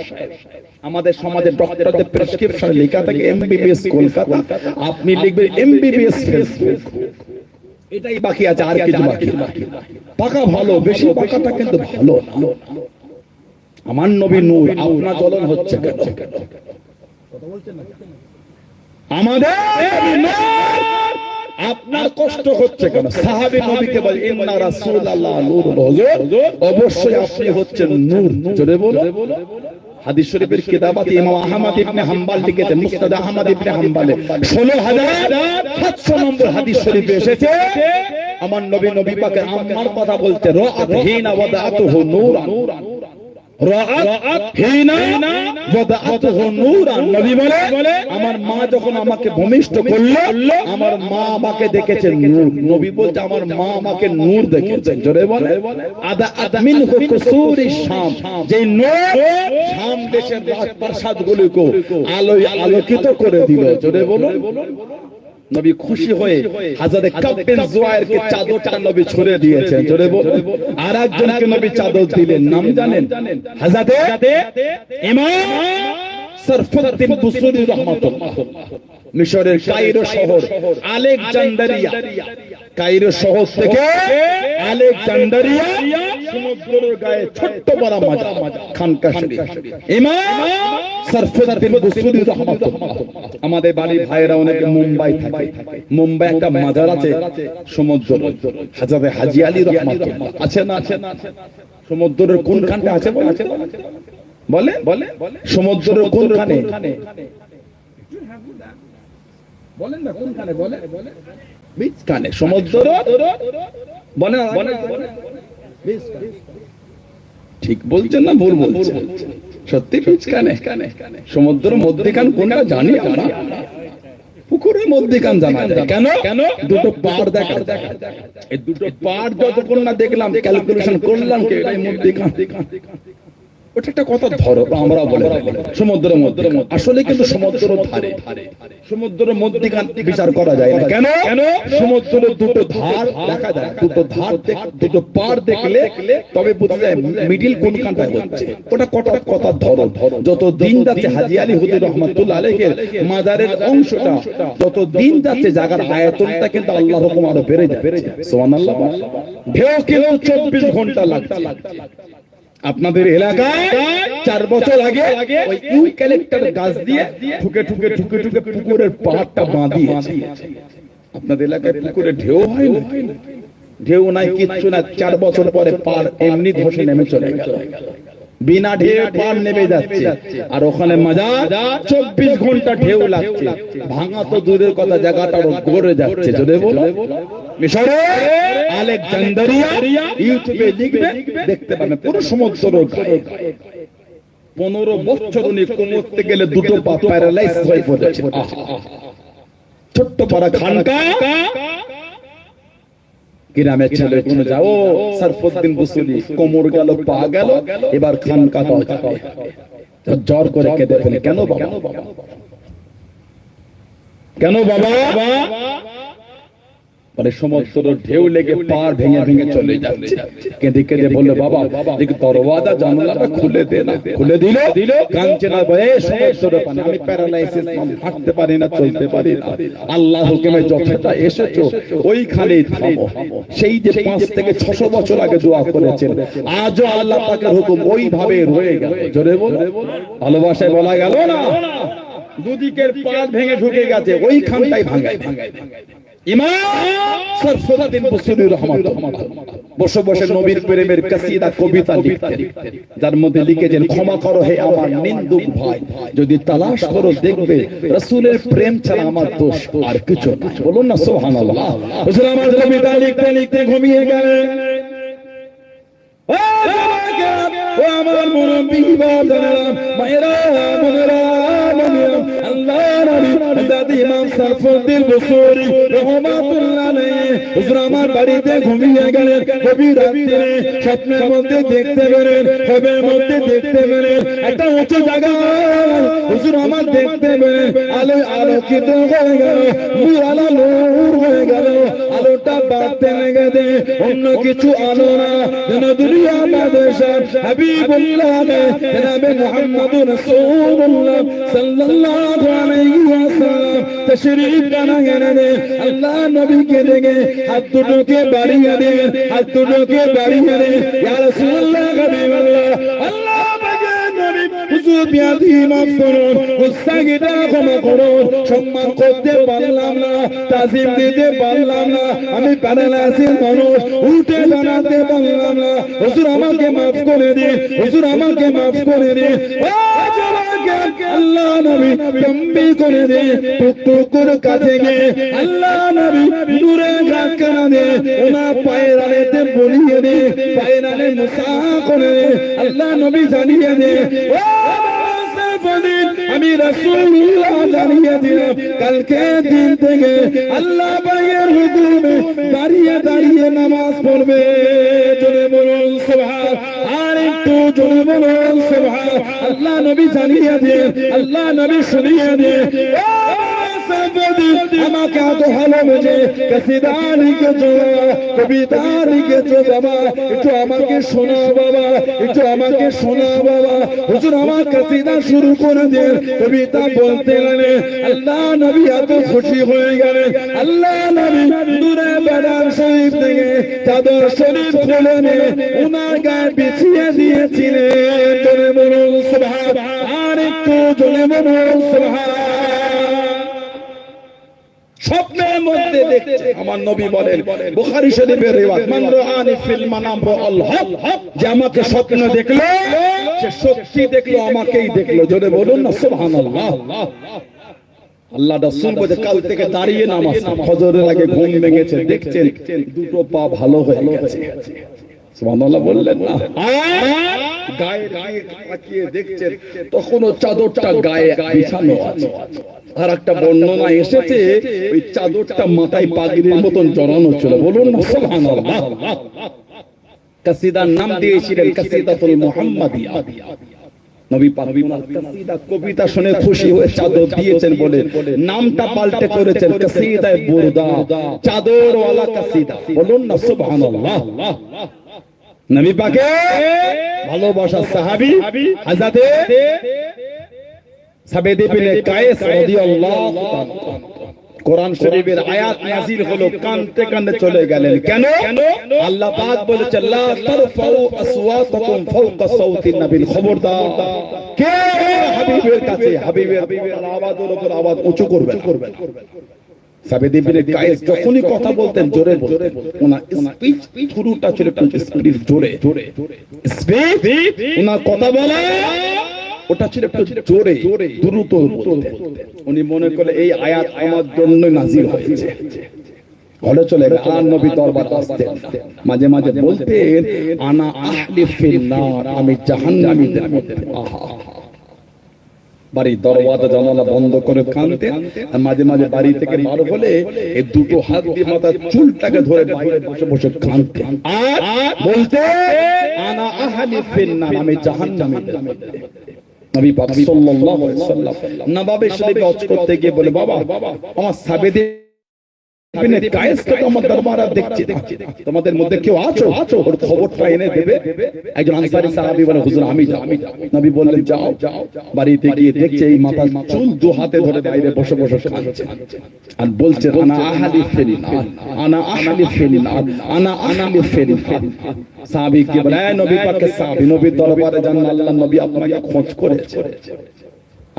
আমাদের সমাজে ডক্টরদের প্রেসক্রিপশন লেখা থাকে এমবিবিএস কলকাতা, আপনি লিখবেন এমবিবিএস ফেসবুক। এটাই বাকি আছে, আর কিছু বাকি পাকা ভালো, বেশি পাকাটা কিন্তু ভালো না। আমার নবী নূর, আপনার জ্বলন হচ্ছে কেন? আমাদের আপনার কষ্ট হচ্ছে কেন? সাহাবী নবীকে বলে ইন্না রাসূলুল্লাহ নূরুল হুজুর, অবশ্যই আপনি হচ্ছেন নূর। জোরে বলো। হাদিস শরীফের কিতাবাতে ইমাম আহমদ ইবনে হাম্বল লিখেছেন, মুসনাদ আহমদ ইবনে হাম্বলে 16700 নম্বর হাদিস শরীফে এসেছে, আমার নবী পাকের আম্মার কথা বলতে রাআত হিনা ওয়াদাতুহু নূরান, আমার মা যখন আমাকে ভূমিষ্ঠ করলো, আমার মা আমাকে দেখেছেন নূর। নবী বলতে আমার মা আমাকে নূর দেখেছেন। জোরে বলে। আদা আদমিন কুসুরি শাম, যে নূর শাম দেশের রাজপ্রাসাদগুলোকে আলোয় আলোকিত করে দিল। জোরে বলুন। নবী খুশি হয়ে হযরত কাব বিন জুয়াইরকে চাদরটা নবী ছুঁড়ে দিয়েছেন। জোরে বলুন। আর একজনকে নবী চাদর দিলেন, নাম জানেন? হযরত ইমাম সরফুদ্দিন বুসরি রাহমাতুল্লাহ। মিশরের কায়রো শহর, আলেকজান্ডারিয়া, কায়রো শহর থেকে আলেকজান্ডারিয়া সমুদ্রের গায়ে ছোট্ট বড় মাজার খানকা শরীফ। ইমাম সরফুদ্দিন বুসরি রাহমাতুল্লাহ। আমাদের বাড়ির ভাইরা অনেকে মুম্বাই থাকে, মুম্বাই একটা মাজার আছে সমুদ্র, হযরত হাজী আলী রাহমাতুল্লাহ। আছে না? সমুদ্রের কোনখানটা আছে বলেন? সমুদ্রের কোনখানে বলেন না? কোনখানে বলেন? বিচখানে সমুদ্র বলেন। ঠিক বলছেন না ভুল বলছেন? সত্যি বিচখানে। সমুদ্রের মধ্যখান কোনটা জানি আমরা? পুকুরের মধ্যখান জানা যায়। কেন? দুটো পাড় দেখা যায়। এই দুটো পাড় যতক্ষণ না দেখলাম, ক্যালকুলেশন করলাম কি এটাই মধ্যখান। ওটা একটা কথা ধরো, আমরা বলে সমুদ্রের মধ্যে, আসলে কিন্তু সমুদ্রের ধারে, সমুদ্রের মধ্যখান বিচার করা যায় না। কেন? সমুদ্রের দুটো ধার দেখা যায়, দুটো ধার দুটো পাড় দেখলে তবে বোঝা যায় মিডিল কোনখানটা হচ্ছে। ওটা কথা ধরো। যত দিন যাচ্ছে হাজী আলী হুজুর রহমাতুল্লাহ আলাইহির মাজারের অংশটা যত দিন যাচ্ছে, জায়গার আয়তনটা কিন্তু আল্লাহর হুকুম আরো বেড়ে যাচ্ছে। সুবহানাল্লাহ। ঢেউ কিন্তু 24 ঘন্টা লাগছে। আপনাদের এলাকায় 4 বছর আগে ওই ইউক্যালিপটাস গাছ দিয়ে ঠুকে পুকুরের পাড়টা বাঁধিয়েছে। আপনাদের এলাকায় পুকুরে ঢেউ হয় না? ঢেউ নাই, কিচ্ছু না। 4 বছর পরে পাড় এমনি ধসে নেমে চলে গেল, বিনা ঢেউ পাড় নেমে যাচ্ছে। আর ওখানে মাজার 24 ঘন্টা ঢেউ লাগছে। ভাঙা তো দূরের কথা, জায়গাটা গড়ে যাচ্ছে। জোরে বলো। মিশরে আলেকজান্ডারিয়া, ইউটিউবে লিখবে দেখতে পাবেন পুরো সমুদ্র গায়ে 15 বছর উনি কোমরতে গেলে দুটো পা প্যারালাইজ হয়ে পড়েছে। ছোট্ট পাড়া খানকা, গ্রামের ছেলে কোন যাও সরফুদ্দিন বুসরি, কোমর গেল, পা গেল, এবার খানকা দাও যাবে। জ্বর করে কেঁদে ফেলে, কেন বাবা? কেন বাবা? মানে সমুদ্র ঢেউ লেগে পার ভেঙে চলে যাচ্ছে। কেঁদে বললো, বাবা দরওয়াজা জানালাটা খুলে দে না। খুলে দিল, কাঁদছে না, সমুদ্রের পানি, আমি প্যারালাইসিস, হাঁটতে পারি না, চলতে পারি না। আল্লাহ হুকুমে যতটা এসেছো ওইখানেই থামো। সেই যে 5 থেকে 600 বছর আগে দোয়া করেছেন, আজও আল্লাহ পাকের হুকুম ওইভাবে রয়ে গেল। জোরে বলো। ভালোবাসায় বলা গেল না, দুদিকের পাড় ভেঙে ঢুকে গেছে, ওইখানটাই ভাঙায়। ইমাম সরফুদ্দিন বুসরি রাহমাতুল্লাহ বসে বসে নবীর প্রেমের কসিদা কবিতা লিখতেন, যার মধ্যে লিখেছেন, ক্ষমা করো হে আমার নিন্দুক ভাই, যদি তালাশ করো দেখবে রাসূলের প্রেম ছাড়া আমার দোষ আর কিছু না। বলুন না সুবহানাল্লাহ। হুজুর আমার কবিতা লিখতে লিখতে ঘুমিয়ে গেলেন। ও জামাত, ও আমার মুরব্বি বাবারা, মায়েরা, বোনেরা, আল্লাহ নবী হযরত ইমাম সরফুদ্দিন বুসরি রাহমাতুল্লাহ আলাইহি হুজুর আমার বাড়িতে ঘুমিয়ে গেলেন। গভীর রাতে স্বপ্নের মধ্যে দেখতে পেলেন, খোবের মধ্যে দেখতে পেলেন একটা উঁচু জায়গা হুজুর আমার দেখতে পেলেন, আলো আলোকিত হয়ে গেল, আলো নূর হয়ে গেল, আলোটা বাড়তে লেগেছে, অন্য কিছু আলো না, যেন দুনিয়া বাদশাহ হাবিবুল্লাহ জনাবে মুহাম্মদুর রাসূলুল্লাহ সাল্লাল্লাহু আলাইহি ওয়াসাল্লাম তশরীফ লাগানে আল্লাহ নবীকে দেখে হাত দুটোকে বাড়িয়ে দেন, হাত দুটোকে বাড়িয়ে দেন, ইয়া রাসূলুল্লাহ হাবিবাল্লাহ, আল্লাহ পাকের নবী হুজুর বিয়াদি মাফ করুন, গুস্তাখিটা ক্ষমা করুন, সম্মান করতে পারলাম না, তাজিম দিতে পারলাম না, আমি প্যারালাইসিস মানুষ, উঠে দাঁড়াতে পারলাম না, হুজুর আমাকে মাফ করে দিন, হুজুর আমাকে মাফ করে দিন। আল্লাহ নবী তম্বি করে দে, টুক টুক করে কাছে গিয়ে আল্লাহ নবী দূরে রাখনা দে, ওনা পায়ের আলেতে বলিয়ে দে, পায়ের আলে মুসা করে দে, আল্লাহ নবী জানিয়ে দে, ও আমি রাসূলুল্লাহ জানিয়ে দিলাম, কালকে দিন থেকে আল্লাহ পাকের হুকুমে দাঁড়িয়ে দাঁড়িয়ে নামাজ পড়বে। জোরে বলুন সুবহান, আর একটু জোরে বলুন সুবহান। আল্লাহ নবী জানিয়ে দেন, আল্লাহ নবী শুনিয়ে দেন, আমাকে এত ভালোবেসে কসিদা লিখেছো, কবিতা লিখেছো বাবা, একটু আমাকে শোনা বাবা, একটু আমাকে শোনা বাবা। হুজুর আমার কসিদা শুরু করে দেন, কবিতা বলতে গেলেন, আল্লাহ নবী এত খুশি হয়ে গেলেন, আল্লাহ নবী দূরে বেড়ার শরীফ থেকে চাদর শরীফ খুলে নিয়ে উনার গায়ে বিছিয়ে দিয়েছিলেন। জোরে বলুন সুবহান, আর একটু জোরে বলুন সুবহান। স্বপ্নের মধ্যে দেখছে, আমার নবী বলেন বুখারী শরীফের রিওয়ায়াত, মান রাআনি ফিল মানাম রাআল হক, যে আমাকে স্বপ্ন দেখলো সে সত্যি দেখলো, আমাকেই দেখলো। জোরে বলুন না সুবহানাল্লাহ। আল্লাহ রাসূল বলে কাল থেকে দাঁড়িয়ে নামাজ, ফজরের আগে ঘুম ভেঙেছে, দেখছেন দুটো পা ভালো হয়ে গেছে। সুবহানাল্লাহ বললেন না, গায়ে তাকিয়ে দেখছেন তখনও চাদরটা গায়ে বিছানো আছে। আর একটা বর্ণনা এসেছে ওই চাদরটা মাথায় পাগড়ির মতন জড়ানো ছিল। বলুন না সুবহানাল্লাহ। কসিদার নাম দিয়েছিলেন কসিদাতুল মুহাম্মাদিয়া। নবী পাক কসিদা কবিতা শুনে খুশি হয়ে চাদর দিয়েছেন বলে নামটা পাল্টে করেছেন কসিদায়ে বুরদা, চাদরওয়ালা কসিদা। বলুন না সুবহানাল্লাহ। নবী পাকের ভালোবাসার সাহাবী হযরত সাবেদ ইবনে কায়েস রাদিয়াল্লাহু তাআলা কোরআন শরীফের আয়াত নাযিল হলো, কানতে কানতে চলে গেলেন। কেন? আল্লাহ পাক বলেছে লা তারফাউ আসওয়াতাকুম ফাওকা সাওতিন নবী, খবরদার কে হাবিবের কাছে হাবিবের আওয়াজের উপর আওয়াজ উঁচু করবে না। সাবেদ ইবনে কায়েস যখনই কথা বলতেন জোরে বলতেন, ওনার স্পিচ শুরুটা ছিল স্পিড জোরে, স্পিড ওনার কথা বলা ওটা ছিল একটু জোরে দ্রুত বলতেন। উনি মনে করে এই আয়াত আমার জন্য নাযিল হয়েছে, ঘরে চলে গেলেন। আর নবী দরবার আসতেন, মাঝে মাঝে বলতেন আনা আহলি ফিন নার, আমি জাহান্নামীদের মধ্যে। আহা, বাড়ির দরওয়াজা জানালা বন্ধ করে কাঁদতেন, আর মাঝে মাঝে বাড়ি থেকে বার হলে এই দুটো হাত দিয়ে মাথার চুলটাকে ধরে বাইরে বসে বসে কাঁদতেন আর বলতেন আনা আহলি ফিন নার, আমি জাহান্নামীদের মধ্যে। নবী পাক সাল্লাল্লাহু আলাইহি ওয়াসাল্লাম নবাবে শরীফে হজ করতে গিয়ে বলে, বাবা আমার সাবেদে ইবনে কায়েসকে তো আমার দরবারে দেখছি, তোমাদের মধ্যে কেউ আছো ওর খবরটা এনে দেবে। একজন আনসারী সাহাবী বলে, হুজুর আমি যাব। নবী বললেন যাও। বাড়িতে গিয়ে দেখছে এই মাথার চুল দু হাতে ধরে বাইরে বসে বসে কাঁদছে আর বলছে আনা আহলি ফিন নার, আনা আহলি ফিন নার, আনা আহলি ফিন নার। সাহাবী কি বলে, নবী পাকের সাহাবী, নবীর দরবারে যান, আল্লাহর নবী আপনাকে খোঁজ করেছে।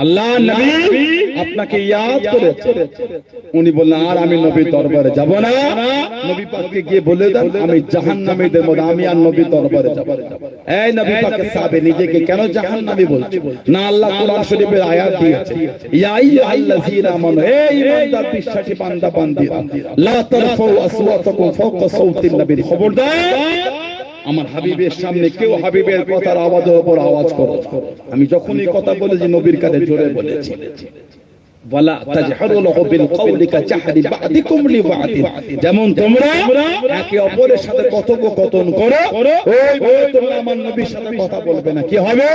আল্লাহ নবী আপনাকে ইয়াদ করেছে। উনি বললেন আর আমি নবীর দরবারে যাব না। নবী পাককে গিয়ে বলে দেন আমি জাহান্নামীদের মধ্যে, আমি আর নবীর দরবারে যাব না। এই নবী পাকের সাহাবে নিজেকে কেন জাহান্নামী বলছে না? আল্লাহ কোরআন শরীফের আয়াত দিয়েছে, ইয়া আইয়ুহাল্লাযীনা আমানু, হে ঈমানদার বিশ্বাসী বান্দা বান্দীরা, লা তারফাউ আসওয়াতাকুম ফাওকা সাওতিন নবীর, খবরদার আমার হাবিবের সামনে কেউ হাবিবের কথার আওয়াজের উপর আওয়াজ করো। আমি যখনই কথা বলেছি নবীর কাছে জোরে বলেছি, ওয়ালা তাজহারু লাহু বিল কওলি কাজাহরি বা'দিকুম লিবা'দিন, যেমন তোমরা একে অপরের সাথে কথোপকথন করো ওইভাবে তোমরা আমার নবীর সাথে কথা বলবে না। কি হবে?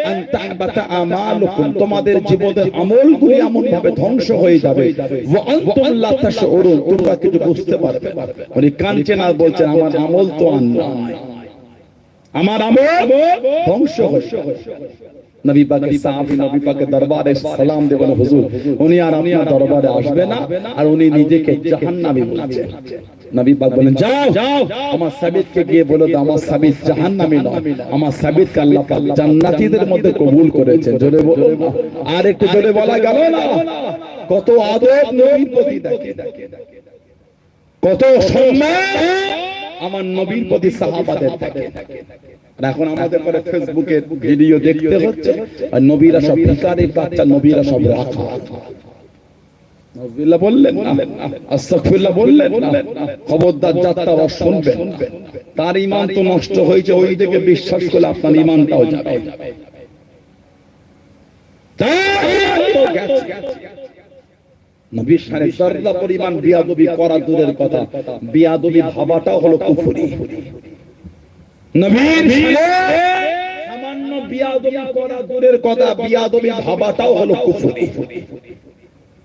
আন তাহবাতা আমালুকুম, তোমাদের জীবনের আমলগুলি এমন ভাবে ধ্বংস হয়ে যাবে, ওয়া আনতুম লা তাশউরুন, তোমরা কিছু বুঝতে পারবে না। উনি কাঁদছেন আর বলছেন আমার আমল তো আর নয়, আমার আমল ধ্বংস হচ্ছে। নবী পাকের সাহাবী নবী পাকের দরবারে সালাম দেবেন, হুজুর উনি আর আপনার দরবারে আসবে না, আর উনি নিজেকে জাহান্নামী বলছেন। নবী পাক বলেন যাও আমার সাবিতকে গিয়ে বলো তো আমার সাবিত জাহান্নামী নয়, আমার সাবিতকে আল্লাহ পাক জান্নাতীদের মধ্যে কবুল করেছেন। জোরে বলো, আর একটু জোরে বলা গেল না? কত আদব নবীর প্রতি, কত সম্মান আমার নবীর প্রতি সাহাবাদের থাকে। আর এখন আমাদের পরে ফেসবুকে ভিডিও দেখতে হচ্ছে আর নবীরা সব ভিখারির বাচ্চা, নবীরা সব রাখা। নাউযুবিল্লাহ বললেন না, আস্তাগফিরুল্লাহ বললেন না। খবরদার যাত্রা শুনবেন, তার ঈমান তো নষ্ট হয়েছে, ওই দিকে বিশ্বাস করলে আপনার ঈমানটাও যাবে। নবীর সাথে যতটা পরিমাণ বিয়াদবি করা দূরের কথা, বিয়াদবি ভাবাটাও হলো কুফরি। নবীর সামান্য বিয়াদবি করা দূরের কথা, বিয়াদবি ভাবাটাও হলো কুফরি।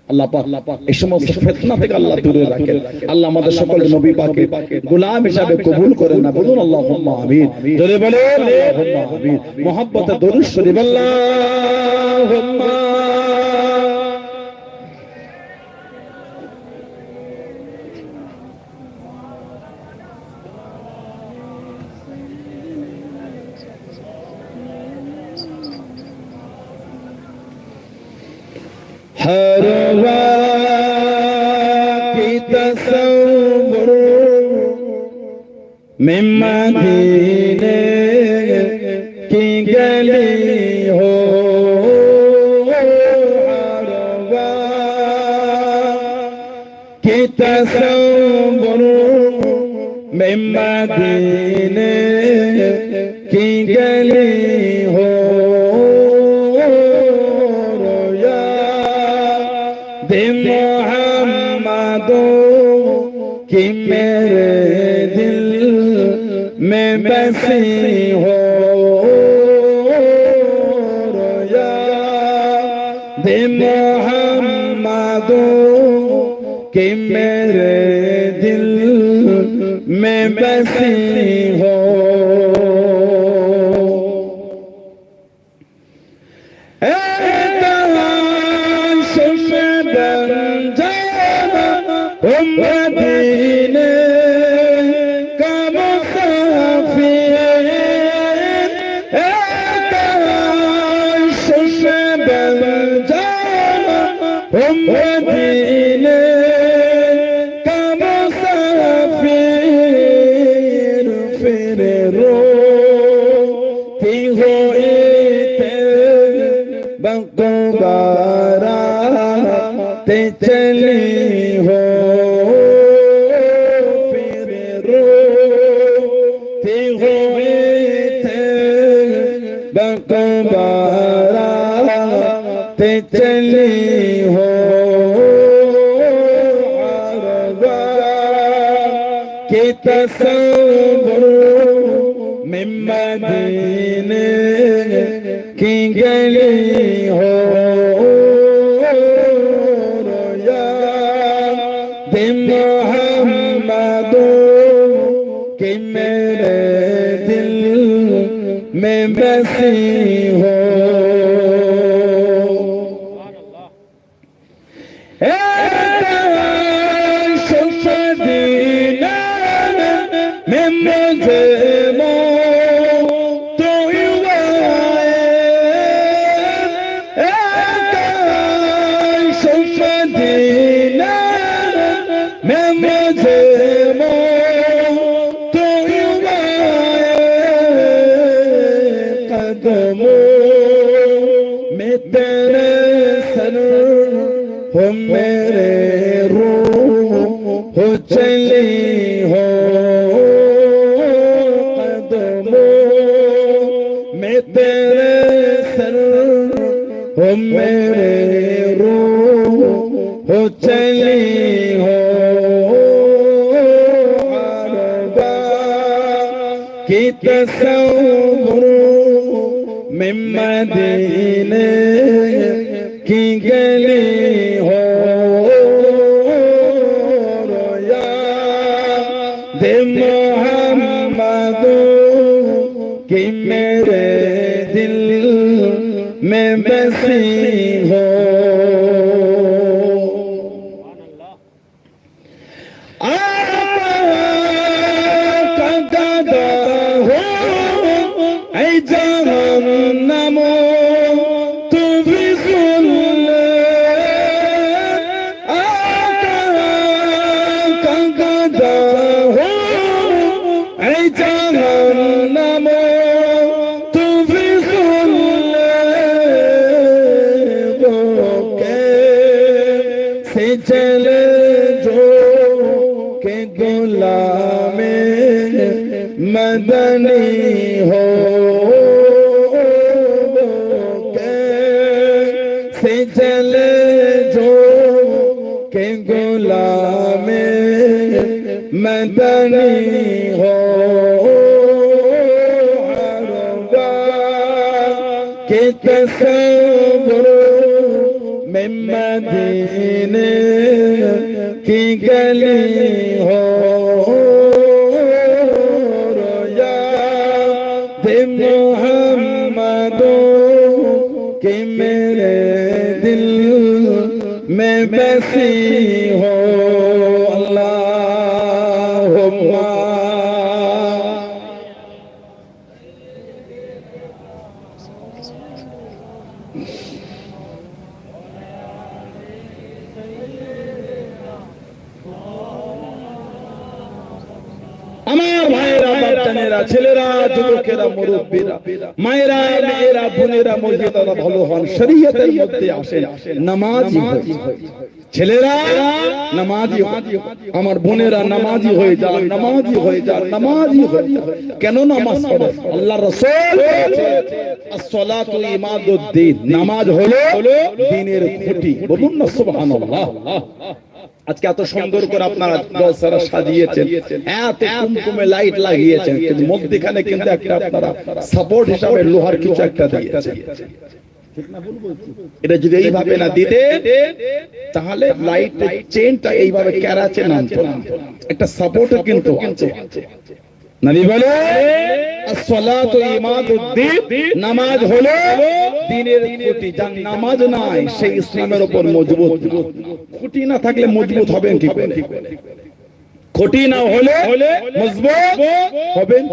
আল্লাহ পাক এই সমস্ত ফিতনা থেকে আল্লাহ দূরে রাখেন। আল্লাহ আমাদের সকল নবী পাকের গোলাম হিসাবে কবুল করেন না, বলুন আল্লাহুম্মা আমিন। জোরে বলেন আল্লাহুম্মা আমিন। মুহাব্বতে দরুদ শরীফ আল্লাহুম্মা हर वक्त की तसव्वुर में मदीने की गली हो, हर वक्त की तसव्वुर में मदीने की गली हो, कि मेरे दिल में बसी हो, रोया दे मोहम्मदो कि मेरे दिल में बसी हो। मदीने का मुसाफिर काश में बन जाना, मदीने का मुसाफिर, फिर रोती हुई तेरे बक़ुबाराते चली हो, बक़ुबाराते चली हो, कि तसव्वुर में मदीने की गली हो, रोया दे मोहम्मदो कि मेरे दिल में बसी हो। मदीना में मुझे मौत हुई है, कदमों में तेरे सर हो मेरे रूह हो चली हो कदमों में तेरे सर हो मेरे रूह हो चली हो की तस्वुर में मदीने की गली हो रोया दे मोहम्मद की मेरे दिल में बसी हो चले जो के गुलामे मदनी हो कैसे चले जो के गुलामे मदनी हो के तस्वुर में मदीने की गली हो रोया दे मोहम्मद कि मेरे दिल में बसी हो अल्लाहुम्मा আমার ভাইরা বাচ্চারা ছেলেরা যুবকেরা মুরব্বীরা মায়েরা মেয়েরা বোনেরা মসজিদেরা ভালো হন শরীয়তের মধ্যে আসেন নামাজি হন ছেলেরা নামাজি হন আমার বোনেরা নামাজি হয়ে যান নামাজি হয়ে যান নামাজি হয়ে যান কেন নামাজ পড়েন আল্লাহর রাসূল বলেছেন as-salatu imaduddin নামাজ হলো দ্বীনের খুঁটি বলুন না সুবহানাল্লাহ আজকে এত সুন্দর করে আপনারা দোসারা সাজিয়েছেন এত কুমকুমে লাইট লাগিয়েছেন কিন্তু মধ্যখানে কিন্তু একটা আপনারা সাপোর্ট হিসাবে লোহার কিছু একটা দিয়েছেন ঠিক না ভুল বলছি এটা যদি এইভাবে না দিতে তাহলে লাইটের চেইনটা এইভাবে ক্যারাচে নামতো না একটা সাপোর্ট কিন্তু আছে নবী বলে as-salatu imaduddin নামাজ হলো দ্বীনের খুঁটি যার নামাজ নাই সেই ইসলামের উপর মজবুত খুঁটি না থাকলে মজবুত হবেন কি করে খুঁটি না হলে মজবুত হবেন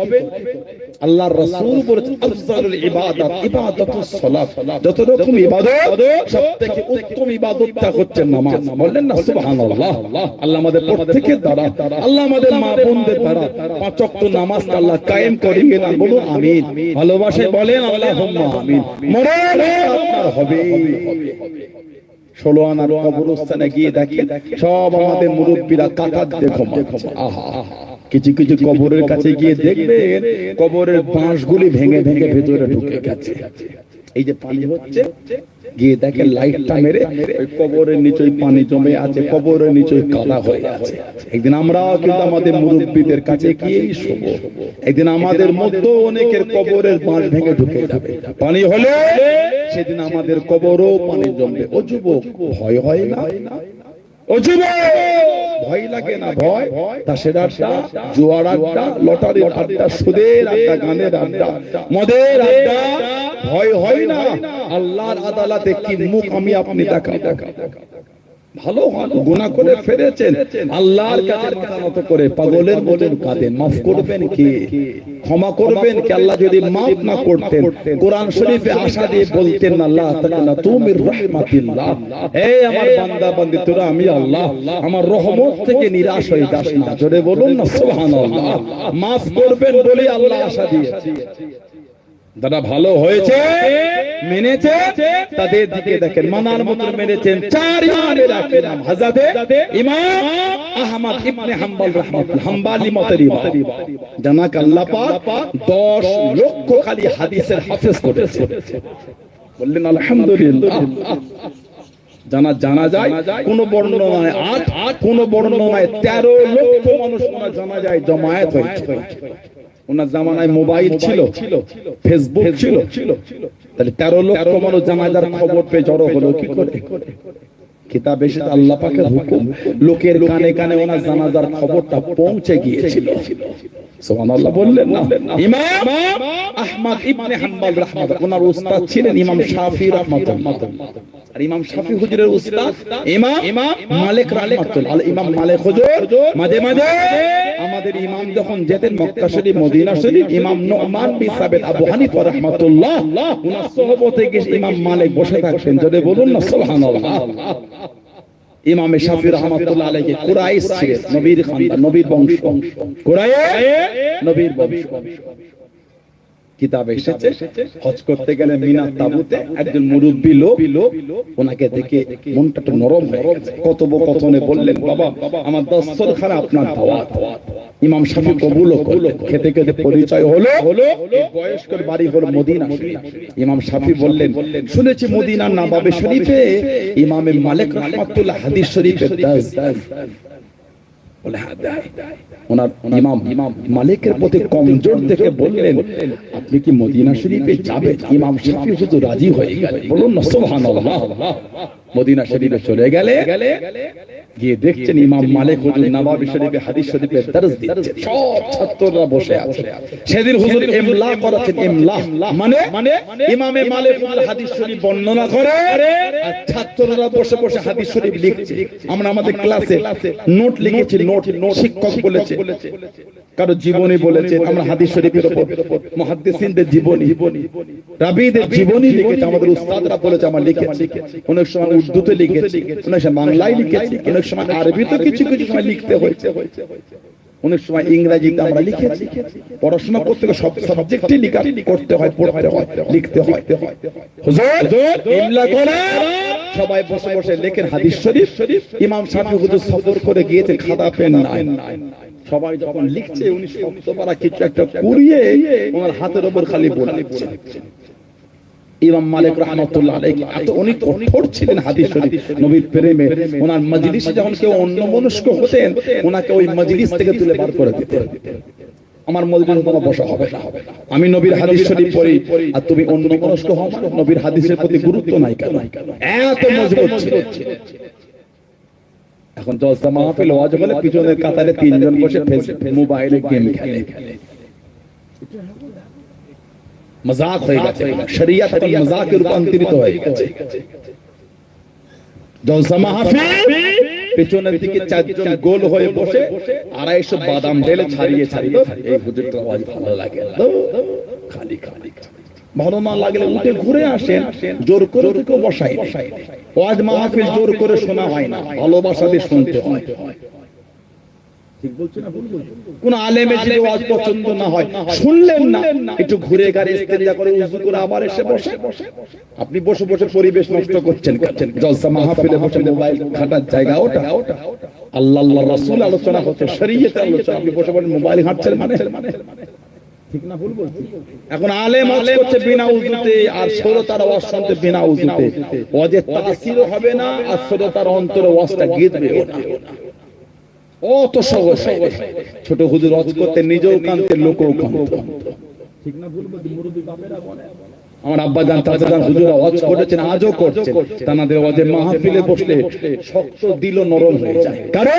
আল্লাহর রাসূল বলেছেন আফজালুল ইবাদাত ইবাদাতুস সালাত যত রকম ইবাদত সবথেকে উত্তম ইবাদতটা হচ্ছে নামাজ বললেন না সুবহানাল্লাহ আল্লাহ আমাদের প্রত্যেকের দ্বারা আল্লাহ আমাদের মা বোনদের দ্বারা পাঁচ ওয়াক্ত নামাজকে আল্লাহ কায়েম করিয়ে দেন বলুন আমিন ভালোবাসে বলেন আল্লাহুম্মা আমিন মরণ আপনার হবে 16 আনার কবরস্থানে গিয়ে দেখি সব আমাদের মুরব্বীরা কাকাত দেখো আহা কিছু কিছু কবরের কাছে গিয়ে দেখবেন কবরের বাঁশগুলি ভেঙে ভেঙে ভেতরে ঢুকে গেছে এই যে পানি হচ্ছে গিয়ে দেখেন লাইটটা মেরে ওই কবরের নিচে পানি জমে আছে কবরের নিচে কাদা হয়ে আছে একদিন আমরাও কিন্তু আমাদের মুরব্বীদের কাছে গিয়েই শোব একদিন আমাদের মধ্যে অনেকের কবরের বাঁশ ভেঙে ঢুকে যাবে পানি হলে সেদিন আমাদের কবরও পানি জমবে ও যুবক ভয় হয় না ও যুবক ভয় লাগে না ভয় তাসের আড্ডা জুয়ার আড্ডা লটারির আড্ডা সুদের আড্ডা গানের আড্ডা মদের আড্ডা ভয় হয় না আল্লাহর আদালতে কি মুখ আমি আপনি দেখাবো ভালো গুনাহ করে ফিরেছেন আল্লাহর কাছে মাথা নত করে পাগলের মতন কাঁদেন মাফ করবেন কি ক্ষমা করবেন কি আল্লাহ যদি মাফ না করতেন কোরআন শরীফে আশা দিয়ে বলতেন আল্লাহ তাআলা তুমির রাহমাতিল্লাহ হে আমার বান্দা বান্দি তোরা আমি আল্লাহ আমার রহমত থেকে নিরাশ হয়ে যাস না জোরে বলুন না সুবহানাল্লাহ মাফ করবেন বলে আল্লাহ আশা দিয়েছে যারা ভালো হয়েছে মেনেছে তাদের দিকে দেখেন, মানার মতো মেনেছেন চার ইমামের এক নাম হযরতে ইমাম আহমদ ইবনে হাম্বল রাহমাতুল্লাহ হাম্বলি মতের ইমাম, জানাক আল্লাহ পাক 10 লক্ষ খালি হাদিসের হাফেজ করেছে। বললেন আলহামদুলিল্লাহ। জানা যায় কোন বর্ণনায় 8, কোন বর্ণনায় 13 লক্ষ মানুষ জানা যায় জমায়েত হয়েছে। ওনার জামানায় মোবাইল ছিল, ফেসবুক ছিল, তাহলে 13 লক্ষ মানুষ জানাজার খবর পেয়ে জড়ো হলো কি করে? কিতাবে এসেছে আল্লাহ পাকের হুকুম, লোকের কানে কানে ওনার জানাজার খবরটা পৌঁছে গিয়েছিল। সুবহানাল্লাহ বললেন না? ইমাম আহমদ ইবনে হাম্বল রাহমাতুল্লাহ, ওনার উস্তাদ ছিলেন ইমাম শাফি রাহমাতুল্লাহ, আর ইমাম শাফি হুজুরের উস্তাদ ইমাম মালিক রাহমাতুল্লাহ। ইমাম মালিক হুজুর মাঝে মাঝে আমাদের ইমাম যখন যেতেন মক্কা শরীফ মদিনা শরীফ, ইমাম নুমান বিন সাবিত আবু হানিফা রাহমাতুল্লাহ ওনার সোহবতে গিয়ে ইমাম মালিক বসে থাকতেন। যদি বলুন না সুবহানাল্লাহ। ইমাম শাফি রাহমাতুল্লাহ আলাইহি কুরাইশ ছিলেন, নবীর খানদান, নবীর বংশ, কুরাইশ নবীর বংশ। কিতাবে এসেছে হজ করতে গেলে মিনার তাবুতে একজন মুরব্বী লোক, ওনাকে দেখে মনটা একটু নরম হয়ে গেছে। কথোপকথনে বললেন, বাবা আমার দস্তরখানে আপনার দাওয়াত। ইমাম শাফি কবুল করলেন। খেতে খেতে পরিচয় হলো, বয়স্কর বাড়ি হলো মদিনা শরীফ। ইমাম শাফি বললেন, শুনেছি মদিনার নবাবে শরীফে ইমামে মালিক রাহমাতুল্লাহ হাদিস শরীফের দাস। বলে হ্যাঁ দেয়। ওনার ইমাম মালিকের প্রতি কমজোর দেখে বললেন, আপনি কি মদিনা শরীফে যাবেন? ইমাম শাফি শুধু রাজি হয়ে গেলেন। বলুন না সুবহানাল্লাহ। মদিনা শরীফে চলে গেলে গিয়ে দেখছেন ইমাম মালিক হুজুর নবাবী শরীফে হাদিস শরীফের দরস দিচ্ছে, সব ছাত্ররা বসে আছে। সেদিন হুজুর ইমলা করেছেন। ইমলা মানে ইমামে মালিক হুজুর হাদিস শরীফ বর্ণনা করে আর ছাত্ররা বসে বসে হাদিস শরীফ লিখছে। আমরা আমাদের ক্লাসে নোট লিখেছি, নোট শিক্ষক বলেছে, কারো জীবনী বলেছে, আমরা হাদিস শরীফের উপর মুহাদ্দিসিনদের জীবনী, রাবীদের জীবনী লিখেছি। আমাদের উস্তাদরা বলেছে আমরা লিখেছি। অনেক সময় উর্দুতে লিখেছি, অনেক সময় বাংলায় লিখেছি, অনেক সময় আরবিতে কিছু কিছু সময় লিখতে হয়েছে, অনেক সময় ইংরেজিতে আমরা লিখেছি। পড়াশোনা করতে সব সাবজেক্টই লেখা করতে হয়, পড়তে হয়, লিখতে হয়। হুজুর ইমলা করে সবাই বসে বসে লেখেন হাদিস শরীফ। ইমাম শাফি হুজুর সফর করে গিয়েছেন, খাতা পেন নাই। সবাই যখন লিখছে উনি শব্দপারা কিছু একটা কুড়িয়ে ওনার হাতের উপর খালি বলছেন। ইমাম মালিক রাহমাতুল্লাহ আলাইহি এত উনি কঠোর ছিলেন হাদিস শরীফ নবীর প্রেমে। ওনার মজলিসে যখন কেউ অন্যমনস্ক হতেন, ওনাকে ওই মজলিস থেকে তুলে বার করে দিতেন। আমার মজলিসে তোমার বসা হবে না, আমি নবীর হাদিস শরীফ পড়ি আর তুমি অন্যমনস্ক হও, নবীর হাদিসের প্রতি গুরুত্ব নাই কেন? এত মজবুত ছিল। এখন জলসা মাহফিল ওয়াজ বলে পিছনের কাতারে তিনজন বসে মোবাইলে গেম খেলে, মজাক হয়ে গেছে, শরিয়ত এখন মজাকে রূপান্তরিত হয়ে গেছে। জলসা মাহফিল পিছনের দিকে চারজন গোল হয়ে বসে 250 বাদাম ঢেলে ছাড়িয়ে ছাড়িয়ে, এই হুজুরটার আওয়াজ ভালো লাগে, খালি খালি ভালো না লাগলে উঠে ঘুরে আসেন, জোর করে কেউ বসাই। ওয়াজ মাহফিল জোর করে শোনা হয় না, ভালোবাসা দিয়ে শুনতে হয়। ঠিক বলছি না? কোন আলেমের যদি ওয়াজ পছন্দ না হয়, শুনলেন না, একটু ঘুরে গাড়ি ইস্তেঞ্জা করে উযু করে আবার এসে বসে। আপনি বসে বসে পরিবেশ নষ্ট করছেন। জলসা মাহফিলে বসে মোবাইল ঘাটার জায়গা ওটা। আল্লাহ আল্লাহর রাসূল আলোচনা হচ্ছে, শরীয়তের আলোচনা, আপনি বসে বসে মোবাইল ঘাটছেন মানে ঠিক না? ভুল বলছি? এখন আলেম ওয়াজ করছে বিনা উযুতে আর শ্রোতার ওয়াজ শুনতে বিনা উযুতে, ওয়াজের তাসিরও হবে না আর শ্রোতার অন্তরে ওয়াজটা গেঁথবেও না। অত সহজ। ছোট হুজুর ওয়াজ করতে নিজেও কাঁদতে, লোকও কাঁদত। ঠিক না? ভুল বলছি? মুরব্বি বাপেরা বলে, আমার আব্বা জান চাচা জান হুজুর ওয়াজ করেছেন, আজও করছেন। তাদের ওয়াজের মাহফিলে বসলে শক্ত দিল নরম হয়ে যায়, কারণ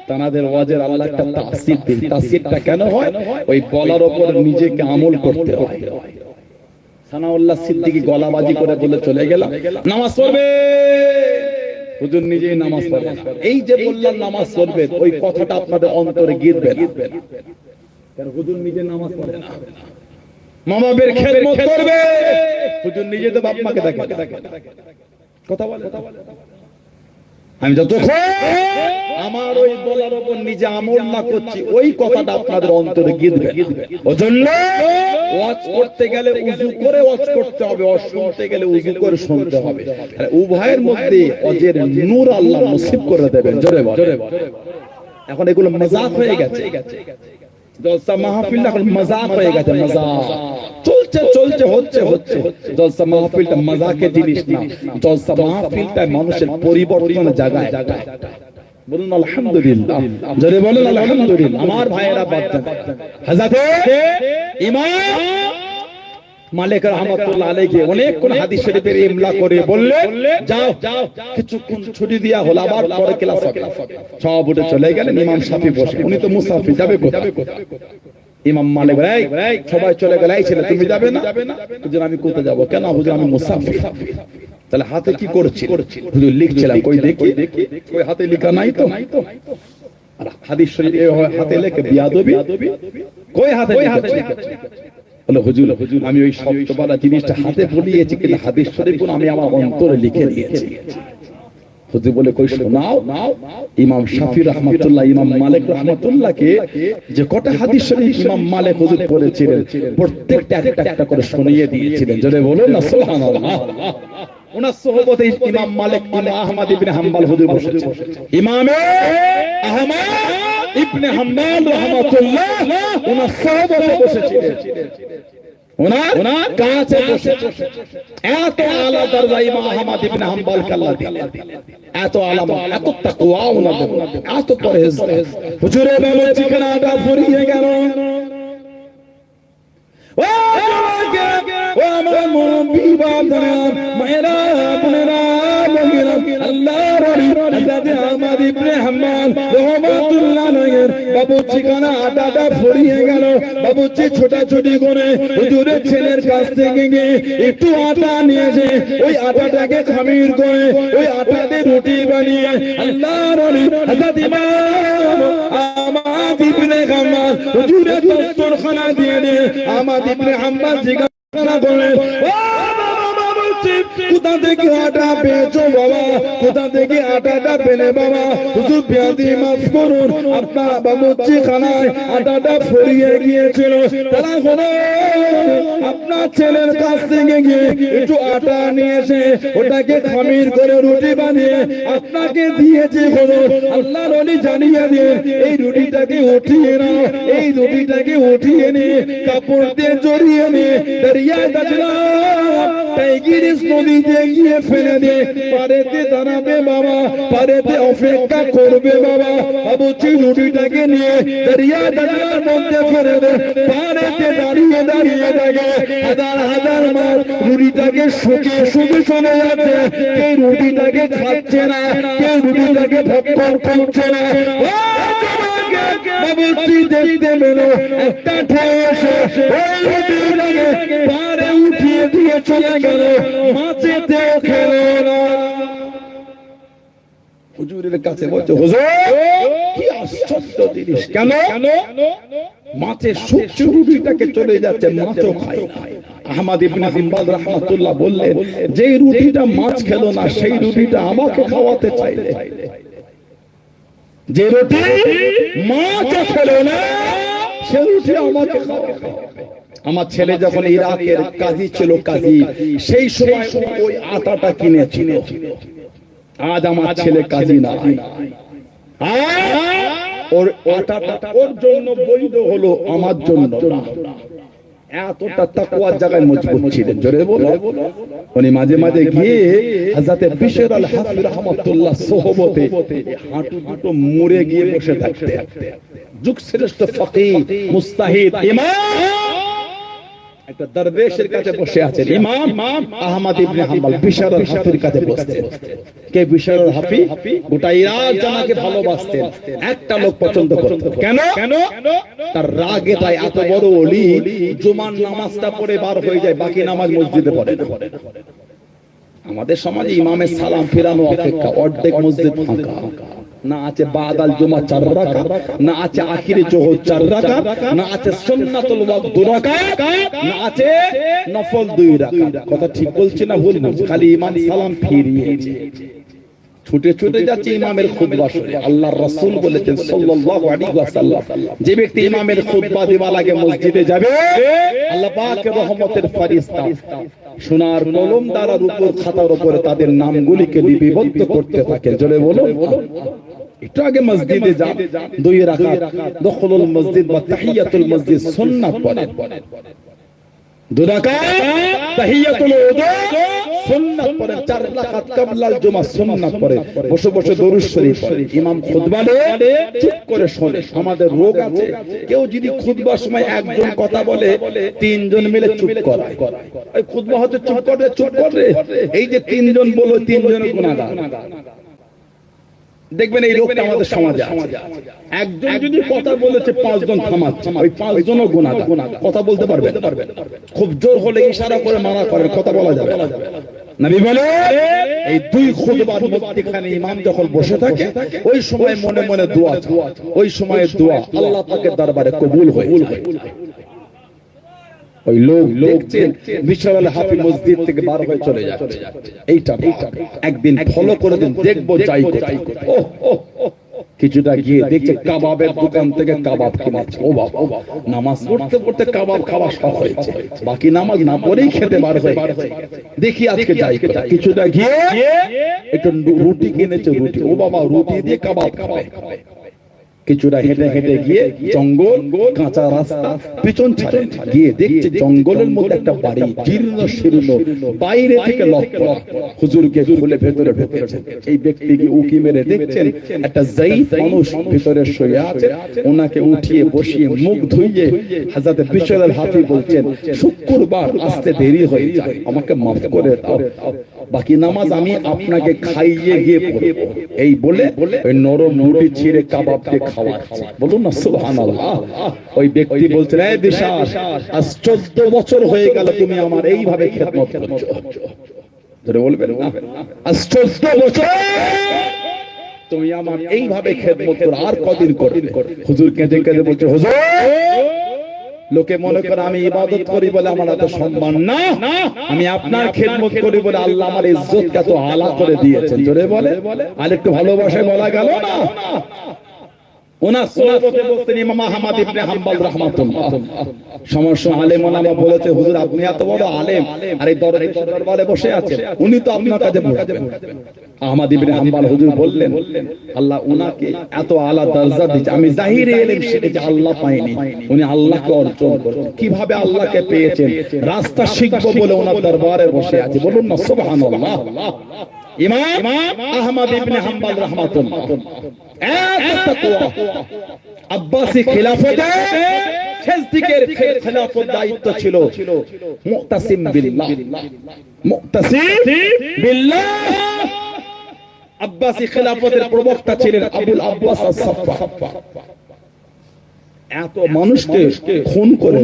তাদের ওয়াজের আল্লাহ একটা তাসির দেন। তাসিরটা কেন হয়? ওই বলার উপর নিজেকে আমল করতে হয়। সানাউল্লাহ সিদ্দিকী গলাবাজি করে বলে চলে গেলাম, নামাজ পড়বে। হুজুর নিজেই নামাজ পড়বে না। এই যে বললাম নামাজ পড়বে, ওই কথাটা আপনাদের অন্তরে গিরবে না, কারণ হুজুর নিজে নামাজ পড়ে না। মা বাবার খেদমত করবে, হুজুর নিজে তো বাপ মাকে দেখে। কথা বলে আমি যতক্ষণ আমার ওই বলার উপর নিজে আমল না করছি ওই কথাটা আপনাদের অন্তরে গিঁথবে। ওজন্য ওয়াজ করতে গেলে উযু করে ওয়াজ করতে হবে, ওয়াজ শুনতে গেলে উযু করে শুনতে হবে। উভয়ের মধ্যে ওয়াজের নূর আল্লাহ নসিব করে দেবেন। জোরে বল। এখন এগুলো মজাক হয়ে গেছে, জলসা মাহফিল এখন মজাক হয়ে গেছে। মজাক চলছে চলছে হচ্ছে হচ্ছে। জলসা মাহফিলটা মজাকের জিনিস না, জলসা মাহফিলটা মানুষের পরিবর্তনের জায়গায়। বলুন আলহামদুলিল্লাহ, জোরে বলুন আলহামদুলিল্লাহ। আমার ভাইয়েরা বাচ্চা হযরত ইমাম মালিক রাহমাতুল্লাহ আলাইহি অনেকক্ষণ হাদিস শরীফের ইমলা করে বললেন, যাও কিছুক্ষণ ছুটি দেয়া হলো, আবার পরে ক্লাস হবে। সব উঠে চলে গেলেন, ইমাম শাফি বসে, উনি তো মুসাফির, যাবে কোথায়? ইমাম মালিক ভাই সবাই চলে গেল, এই ছেলে তুমি যাবে না? হুজুর আমি কোথায় যাব? কেন হুজুর আমি মুসাফির। তাহলে হাতে কি করছি? হুজুর লিখছিলাম। কই দেখি, কই হাতে লেখা নাই তো। আর হাদিস শরীফ হাতে লেখে বিয়াদবি, কই হাতে লেখা? বলে হুজুর আমি ওই শব্দবালা জিনিসটা হাতে বলিয়েছি, কিন্তু হাদিস শরীফ আমি আমার অন্তরে লিখে নিয়েছি। হুজুর বলে কই শোনাও। ইমাম শাফি রাহমাতুল্লাহ, ইমাম মালিক রাহমাতুল্লাহকে যে কটা হাদিস শরীফ ইমাম মালিক হুজুর পড়েছিলেন, প্রত্যেকটা একটা একটা করে শুনিয়ে দিয়েছিলেন। জোরে বলুন না সুবহানাল্লাহ। ওনার সোহবতে ইমাম মালিক ইমাম আহমদ ইবনে হাম্বল হুজুর বসেছেন। ইমামে আহমদ ইবনে হাম্বল রাহমাতুল্লাহ ওনার সোহবতে বসেছিলেন, ওনার কাছে বসে। এত আলা দরজা ইমাম আহমদ ইবনে হাম্বল আল্লাহ দিলেন, এত আলামত, এত তাকওয়া ওনাদের, এত পরহেজ। হুজুরের বেলা ঠিকানাটা ফুরিয়ে গেল। ও আমার মুরব্বি বাবারা, মায়েরা, বোনেরা, বন্ধুরা, আল্লাহর ওলি হযরত আহমদ ইবনে হাম্বল রাহমাতুল্লাহ আলাইহির বাবু ঠিকানা আটাটা ফুরিয়ে গেল। বাবুজি ছোটাছুটি করে হুজুরের ছেলের কাছ থেকে গিয়ে একটু আটা নিয়েছে, ওই আটাটাকে খামির করে ওই আটা দিয়ে রুটি বানিয়ে আল্লাহর ওলি হযরত ইমাম আহমদ ইবনে হাম্বল হুজুরের দস্তরখানা দিয়ে দিয়ে আহমদ ইবনে হাম্বল জিজ্ঞাসা করলেন, ও কোথা থেকে আটা পেয়েছো বাবা? কোথা থেকে আটাটা পেলে বাবা? হুজুর বিয়াদি মাফ করুন, আপনার বাবুর্চি খানায় আটাটা ফুরিয়ে গিয়েছিল, তারা হলো আপনার ছেলের কাছ থেকে গিয়ে একটু আটা নিয়েছে, ওটাকে খামির করে রুটি বানিয়ে আপনাকে দিয়েছে। হলো আল্লাহর ওলি জানিয়ে দিয়ে এই রুটিটাকে উঠিয়ে নাও, এই রুটিটাকে উঠিয়ে নিয়ে কাপড় দিয়ে জড়িয়ে নিয়ে দরিয়া দাজলা টাইগিরিস নদীতে গিয়ে ফেলে দিয়ে পারেতে দাঁড়াবে বাবা, পারেতে অপেক্ষা করবে বাবা। বাবুর্চি রুটিটাকে নিয়ে দরিয়া দাজলার মধ্যে ফেলে দে, পারেতে দাঁড়িয়ে দাঁড়িয়ে দেখে হাজার হাজার মাছ রুটিটাকে শুকে শুকে চলে যাচ্ছে। কেউ রুটিটাকে খাচ্ছে না, কেউ রুটিটাকে ভক্ষণ করছে না। বাবুর্চি দেখতে পেল একটা ঠেসে ওই রুটিটাকে পারে উঠিয়ে দিয়ে চলে গেল, মাছেতেও খেলো না। হুজুরের কাছে বলছে, হুজুর কি আশ্চর্য জিনিস, কেন মাছের শুকনো রুটিটাকে চলে যাচ্ছে, মাছও খায় না। আহমদ ইবনে হাম্বল রাহমাতুল্লাহ বললেন, যে রুটিটা মাছ খেলো না সেই রুটিটা আমাকে খাওয়াতে চাইলে, যে রুটি মাছ খেলো না সে রুটি আমাকে খাওয়াবে। আমার ছেলে যখন ইরাকের কাজী ছিল, কাজী, সেই সময় ওই আটাটা কিনেছিল। আজ আমার ছেলে কাজী না, ওর আটাটা ওর জন্য বৈধ হলো, আমার জন্য না। এতটা তাকওয়ার জায়গায় মজবুত ছিলেন। জোরে বলো। উনি মাঝে মাঝে গিয়ে হযরত বিশর আল হাফি রাহমাতুল্লাহ সোহবতে হাঁটু দুটো মুড়ে গিয়ে বসে থাকতেন। যুগ শ্রেষ্ঠ ফকিহ মুস্তাহিদ ইমাম একটা দরবেশের কাছে বসে আছেন। ইমাম আহমদ ইবনে হাম্বল বিশর আল হাফির কাছে বসতেন। কে বিশর আল হাফি? গোটা ইরাক জানাকে ভালোবাসতেন, একটা লোক পছন্দ করতেন। কেন? তার রাগে তাই এত বড় ওলি জুমার নামাজটা পড়ে বার হয়ে যায়, বাকি নামাজ মসজিদে পড়ে না। আমাদের সমাজে ইমামের সালাম ফেরানো অপেক্ষা অর্ধেক মসজিদ ফাঁকা, না আছে বাদাল জুমা 4 রাকাত, না আছে আখিরে জোহর 4 রাকাত, না আছে সুন্নাতুল ওয়াক্ত 2 রাকাত, না আছে নফল 2 রাকাত। কথা ঠিক বলছি না ভুল? খালি ইমাম সালাম ফিরিয়েছে। ছুটে ছুটে যাচ্ছে ইমামের খুতবা শুনে। আল্লাহর রাসূল বলেছেন সাল্লাল্লাহু আলাইহি ওয়াসাল্লাম, যে ব্যক্তি ইমামের খুতবা দেওয়ার আগে মসজিদে যাবে, আল্লাহ পাকের রহমতের ফেরেশতা সোনার কলম দ্বারা রূপোর খাতার উপরে তাদের নামগুলিকে লিপিবদ্ধ করতে থাকে। জোরে বলুন, একটু আগে মসজিদে যান, 2 রাকাত দখলুল মসজিদ বা তাহিয়াতুল মসজিদ সুন্নাত পড়েন, 2 রাকাত তাহিয়াতুল ওযু সুন্নাত পড়েন, 4 রাকাত ক্বাবলাল জুমা সুন্নাত পড়েন, বসে বসে দরুদ শরীফ পড়েন। ইমাম খুতবা দেয়, চুপ করে শোনে। আমাদের রোগ আছে, কেউ যদি খুতবার সময় একজন কথা বলে, 3 জন মিলে চুপ করায়। এই খুতবা হতে চুপ করে, এই যে 3 জন বলো, 3 জনের গুনাহগার। দেখবেন এই রোগটা আমাদের সমাজে আছে। একজন যদি কথা বলেছে, 5 জন থামাচ্ছে, ওই 5 জনও গুনাহগার। কথা বলতে পারবেন? খুব জোর হলে ইশারা করে মানা করেন, কথা বলা যাবে না। নবী বলে এই 2 খুতবার মধ্যখানে ইমাম যখন বসে থাকে, ওই সময় মনে মনে দোয়া, ওই সময়ের দোয়া আল্লাহ পাকের দরবারে কবুল হয়ে যায়। ওই লোক দেখছেন বিশাল হাফি মসজিদ থেকে বার হয়ে চলে যাচ্ছে, এইটা একদিন ফলো করে দিন, দেখবো যাই কোথায়। কিছুটা গিয়ে দেখছে কাবাবের দোকান থেকে কাবাব কিনেছে। ও বাবা, নামাজ পড়তে পড়তে কাবাব খাওয়া শখ হয়েছে, বাকি নামাজ না পড়েই খেতে বার হয়ে গেছে। দেখি আজকে যাই কোথায়। কিছুটা গিয়ে একটু রুটি কিনেছে, রুটি, ও বাবা, রুটি দিয়ে কাবাব খাবে। কিছুটা হেঁটে হেঁটে গিয়ে জঙ্গল, কাঁচা রাস্তা, পিছন ছাড়ে গিয়ে দেখছে জঙ্গলের মধ্যে একটা বাড়ি, জীর্ণ শীর্ণ, বাইরে থেকে লক্ষ্য হুজুরকে খুলে ভেতরে ঢুকেছে। এই ব্যক্তিকে উকি মেরে দেখছেন একটা যায়ীফ মানুষ ভিতরে শুয়ে আছে, ওনাকে উঠিয়ে বসিয়ে মুখ ধুইয়ে হযরত বিশর আল হাফি বলছেন, শুক্রবার আসতে দেরি হয়ে যায়, আমাকে মাফ করে দাও, বাকি নামাজ আমি আপনাকে খাইয়ে গিয়ে পড়ব। এই বলে ওই নরম রুটি ছিঁড়ে কাবাব দিয়ে খাওয়াচ্ছে। বলুন না সুবহানাল্লাহ। ওই ব্যক্তি বলছেন, এই বিশাল, আজ 14 বছর হয়ে গেল তুমি আমার এইভাবে খেদমত করছো। ধরে বলবেন, আজ 14 বছর তুমি আমার এইভাবে খেদমত করো, আর কতদিন করবে? হুজুর কেঁদে কেঁদে বলছে, হুজুর, লোকে মনে করে আমি ইবাদত করি বলে আমার এত সম্মান না, আমি আপনার খেদমত করি বলে আল্লাহ আমার ইজ্জতকে এত আলা করে দিয়েছেন। জোরে বলে, আর একটু ভালোবাসায় বলা গেল না। ওনার সুন্নতে বলতেন ইমাম আহমদ ইবনে হাম্বল রাহমাতুল্লাহ। সমস্ত আলেম ওলামা বলেছে, হুজুর আপনি এত বড় আলেম আর এই দরবারে বসে আছেন, উনি তো আপনার কাছে বসবেন। আহমদ ইবনে হাম্বল হুজুর বললেন, আল্লাহ উনাকে এত আলা দরজা দিয়েছে, আমি জাহিরে ইলম শিখেছি, আল্লাহ পাইনি, উনি আল্লাহকে অর্জন করেছেন। কিভাবে আল্লাহকে পেয়েছেন? রাস্তা শিখবো বলে ওনার দরবারে বসে আছে। বলুন না সুবহানাল্লাহ। ইমাম আহমদ ইবনে হাম্বল রাহমাতুল্লাহ আব্বাসী খিলাফতে শেষ দিকের খেলাফত দায়িত্ব ছিল মুতাসিম বিল্লাহ, মুতাসিম বিল্লাহ। আব্বাসী খিলাফতের প্রবক্তা ছিলেন আবুল আব্বাস আস-সাফফা। এত মানুষকে খুন করে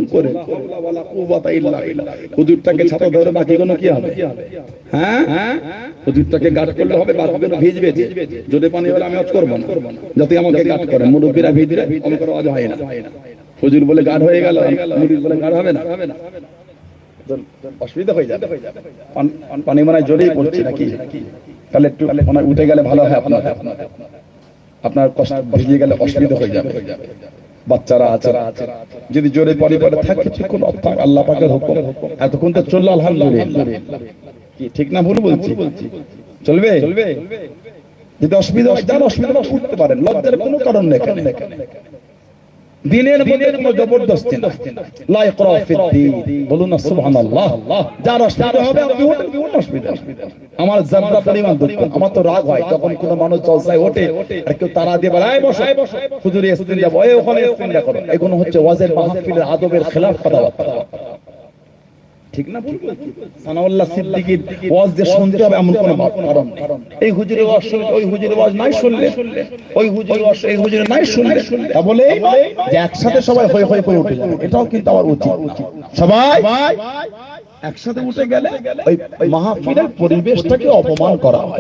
হুজুরটাকে ছাতা ধরে বাকি কোনো কি হবে? হ্যাঁ, হুজুরটাকে গার্ড করলে হবে, বাকিগুলো ভিজবে। যদি পানি হলে আমি আজ করবো না, যাতে আমাকে গার্ড করে। মুরব্বীরা ভিজলে আমার কোনো আওয়াজ হয় না। হুজুর বলে গার্ড হয়ে গেল, মুরিদ বলে গার্ড হবে না, অসুবিধা হয়ে যাবে। পানি মনে হয় জোরেই পড়ছে নাকি? তাহলে একটু উঠে গেলে ভালো হয়, আপনার কষ্ট ভিজে গেলে অসুবিধা হয়ে যাবে। বাচ্চারা আছে, যদি জোরে পরিবারে থাকে কোনো আল্লাহ পাকের হুকুম, এতক্ষণ তো চললো আলহামদুলিল্লাহ। কি ঠিক না ভুল বলছি? চলবে? যদি অসুবিধা হয়, যার অসুবিধা উঠতে পারেন, লজ্জার কোনো কারণ নেই। দিনের মধ্যে কোনো জবরদস্তি না, লা ইকরা ফিদ্দীন। বলুন না সুবহানাল্লাহ। যার অসুবিধা হবে আপনি ওঠেন, কোনো অসুবিধা নেই। আমার জানরা পরিমাণ দুঃখ, আমার তো রাগ হয় যখন কোনো মানুষ জলসায় ওঠে আর কেউ তারা দিয়ে বলে, এই বসো হুজুরে ইস্তিনজা, এই ওখানে ইস্তিনজা করো। এগুলো হচ্ছে ওয়াজের মাহফিলের আদবের খেলাফ কথাবার্তা। ঠিক না? সানাউল্লাহ সিদ্দিকীর ওয়াজ যে শুনতে হবে এমন কোনো কারণ নেই। এই হুজুরের ওয়াজ শুনলে, ওই হুজুরের ওয়াজ নাই শুনলে, ওই হুজুরের ওয়াজ এই হুজুরের নাই শুনলে, তা বলে যে একসাথে সবাই হই হই করে উঠে যাবে, এটাও কিন্তু আমার উচিত। সবাই একসাথে উঠে গেলে ওই মাহফিলের পরিবেশটাকে অপমান করা হয়।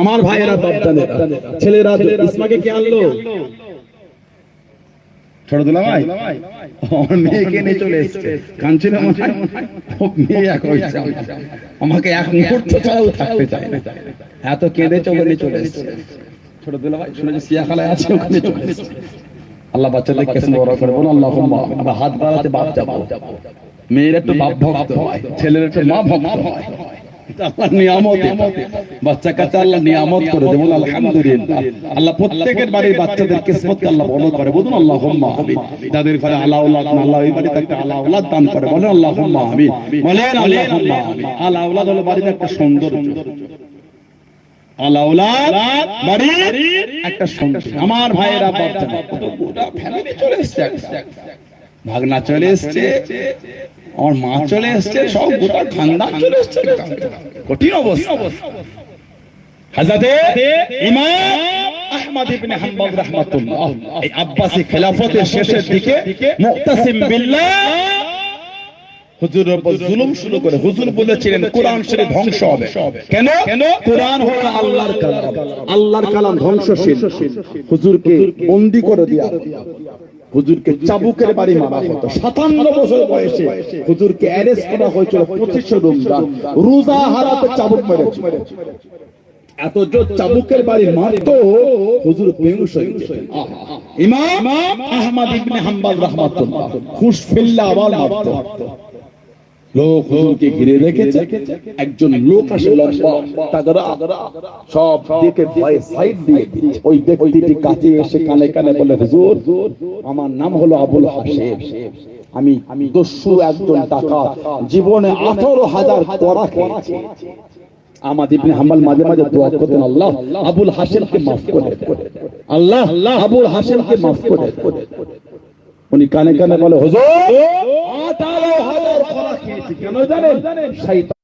আমার ভাইয়েরা, বাপদানেরা, ছেলেরা ইসমাকে কে আনলো? ছোট দুলা ভাই আমার মেয়েকে নিয়ে চলে এসছে, কাঁদছিল মনে হয়, ও মেয়ে এক হয়েছে, আমাকে এক মুহূর্ত ছাড়াও থাকতে চায় না, এত কেঁদেছে ওখানে চলে এসছে। ছোট দুলা ভাই শুনেছি সিয়াখালায় আছে, ওখানে চলে এসছে। আল্লাহ বাচ্চাদের কেসে বড় করে বলো আল্লাহুম্মা। আমরা হাত বাড়াতে বাপ যাবো, মেয়ের একটু বাপ ভক্ত হয়, ছেলের একটু মা ভক্ত হয়, আল্লাহ নিয়ামত, বাচ্চা কাচ্চা আল্লাহ নিয়ামত করে দেবো আলহামদুলিল্লাহ। আল্লাহ প্রত্যেকের বাড়ির বাচ্চাদের কিসমতকে আল্লাহ বড় করে বলুন আল্লাহুম্মা আমিন। যাদের ঘরে আলা আওলাদ না, আল্লাহ এই বাড়িতে একটা আলা আওলাদ দান করে বলেন আল্লাহুম্মা আমিন, বলেন আল্লাহুম্মা আমিন। আলা আওলাদ হলো বাড়িতে একটা সৌন্দর্য, আলা আওলাদ বাড়ির একটা সৌন্দর্য। আমার ভাইয়েরা বাচ্চা গোটা ফ্যামিলি চলে এসেছে, ভাগনা চলে এসেছে, আমার মা চলে এসছে, সব গোটা খানদান চলে এসছে, কঠিন অবস্থা। হযরতে ইমাম আহমদ ইবনে হাম্বল রাহমাতুল্লাহ এই আব্বাসী খেলাফতের শেষের দিকে মুক্তাসিম বিল্লাহ হুজুরের উপর জুলুম শুরু করে। হুজুর বলেছিলেন কোরআন শরীফ ধ্বংস হবে। কেন? কোরআন হলো আল্লাহর কালাম, আল্লাহর কালাম ধ্বংসশীল। হুজুরকে বন্দী করে দেয়া, হুজুরকে চাবুকের বাড়ি মারা হতো। 57 বছর বয়সে হুজুরকে অ্যারেস্ট করা হয়েছিল 25 রমজান, রোজা হারাতে চাবুক মেরেছে। এত জোর চাবুকের বাড়ি মারতো, হুজুর বেহুশ হয়ে যেতেন। ইমাম আহমদ ইবনে হাম্বল রাহমাতুল্লাহ হুশ ফিরলে আবার মারতো। লোক হুজুরকে ঘিরে রেখেছে, একজন লোক আসে লম্বা তাগড়া, সব দিকে ভয়ে সাইড দিয়ে ওই ব্যক্তিটি কাছে এসে কানে কানে বলে হুজুর আমার নাম হলো আবুল হাশেম, আমি দস্যু একজন ডাকাত, জীবনে 18,000 পড়া খেয়েছি। আহমদ ইবনে হাম্বল মাঝে মাঝে দোয়া করতেন আল্লাহ আবুল হাশেমকে মাফ করে দে, আল্লাহ আবুল হাশেমকে মাফ করে দে। উনি কানে কানে বলে হুজুর 18,000 পড়া খেয়েছি, কেন জানেন? শয়তান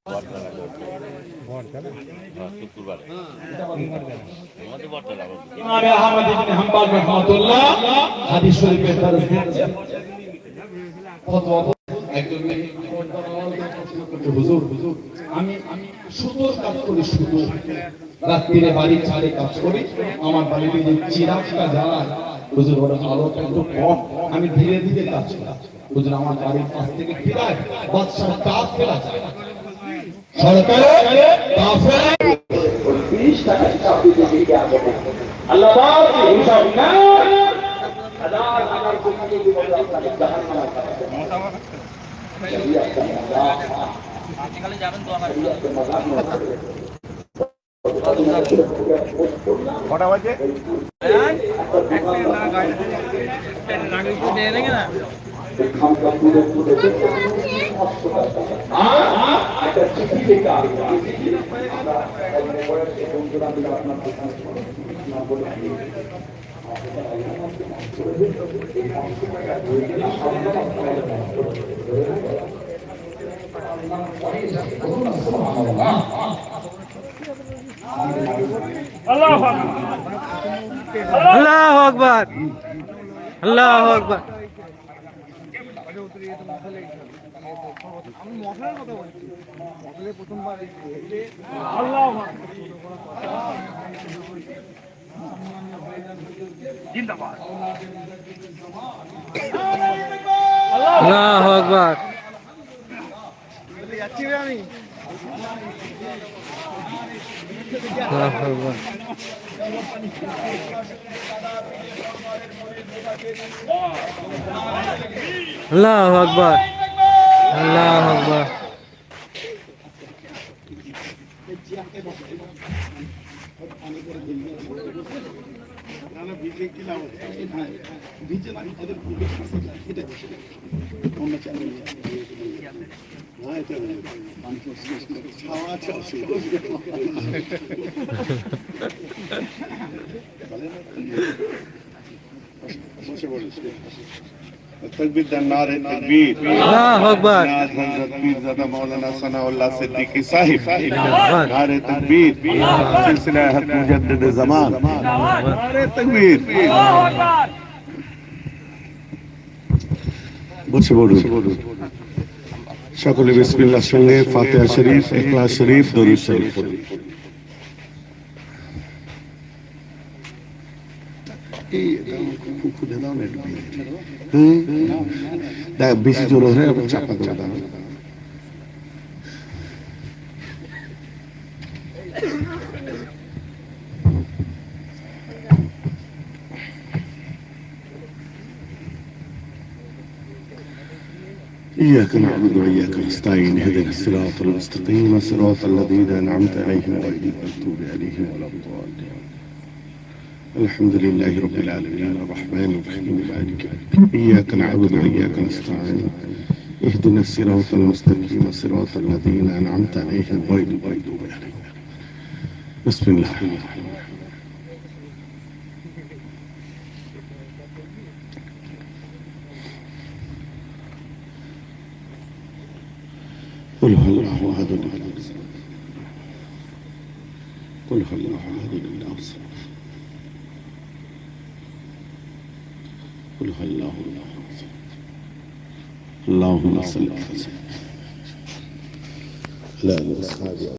ইমাম আহমদ ইবনে হাম্বল রাহমাতুল্লাহ হাদিস শরীফের দরস দিচ্ছেন। ফতোয়া একজন হুজুর আমি সুতোর কাজ করি, সুতোর রাত্রিরে বাড়ির ছাদে কাজ করি, আমার বাড়িতে যে চিরাগটা জ্বালায় হুজুর ওর আলোটা একটু কম, আমি ধীরে ধীরে কাজ করি। হুজুর আমার বাড়ির পাশ থেকে ফিরায় বাদশাহ কাজ ফেলা যায়, সরকারে কাফের 30 টাকা চাকরি দিয়ে আসে। আল্লাহ পাক হিসাব না হাজার হাজার কোটি কোটি আপনাকে জাহান্নামে আজকাল যাবেন তো আমার কটা বাজে আল্লাহু আকবার, আল্লাহু আকবার। আল্লাহু আকবার। আল্লাহু আকবার, আল্লাহু আকবার। तकबीर नारे तकबीर अल्लाहु अकबर। हज़रत पीरज़ादा मौलाना सनाउल्लाह सिद्दीकी साहिब नारे तकबीर सिलसिला हक मुजद्दिद ज़मान नारे तकबीर। বসে পড়ুন সকলে বিসমিল্লাহর সঙ্গে ফাতিহা শরীফ, ইখলাস শরীফ, দরুদ শরীফ পড়ুন। এই খুলে দাও না একটু দেখ বেশি জোর হলে আবার চাপা করে দাও إياك نعبد وإياك نستعين اهدنا الصراط المستقيم صراط الذين أنعمت عليهم غير المغضوب عليهم ولا الضالين الحمد لله رب العالمين الرحمن الرحيم مالك يوم الدين إياك نعبد وإياك نستعين اهدنا الصراط المستقيم صراط الذين أنعمت عليهم غير المغضوب عليهم بسم الله الرحمن الرحيم قل هو الله أحد قل هو الله أحد قل هو الله أحد اللهم صل على سيدنا لا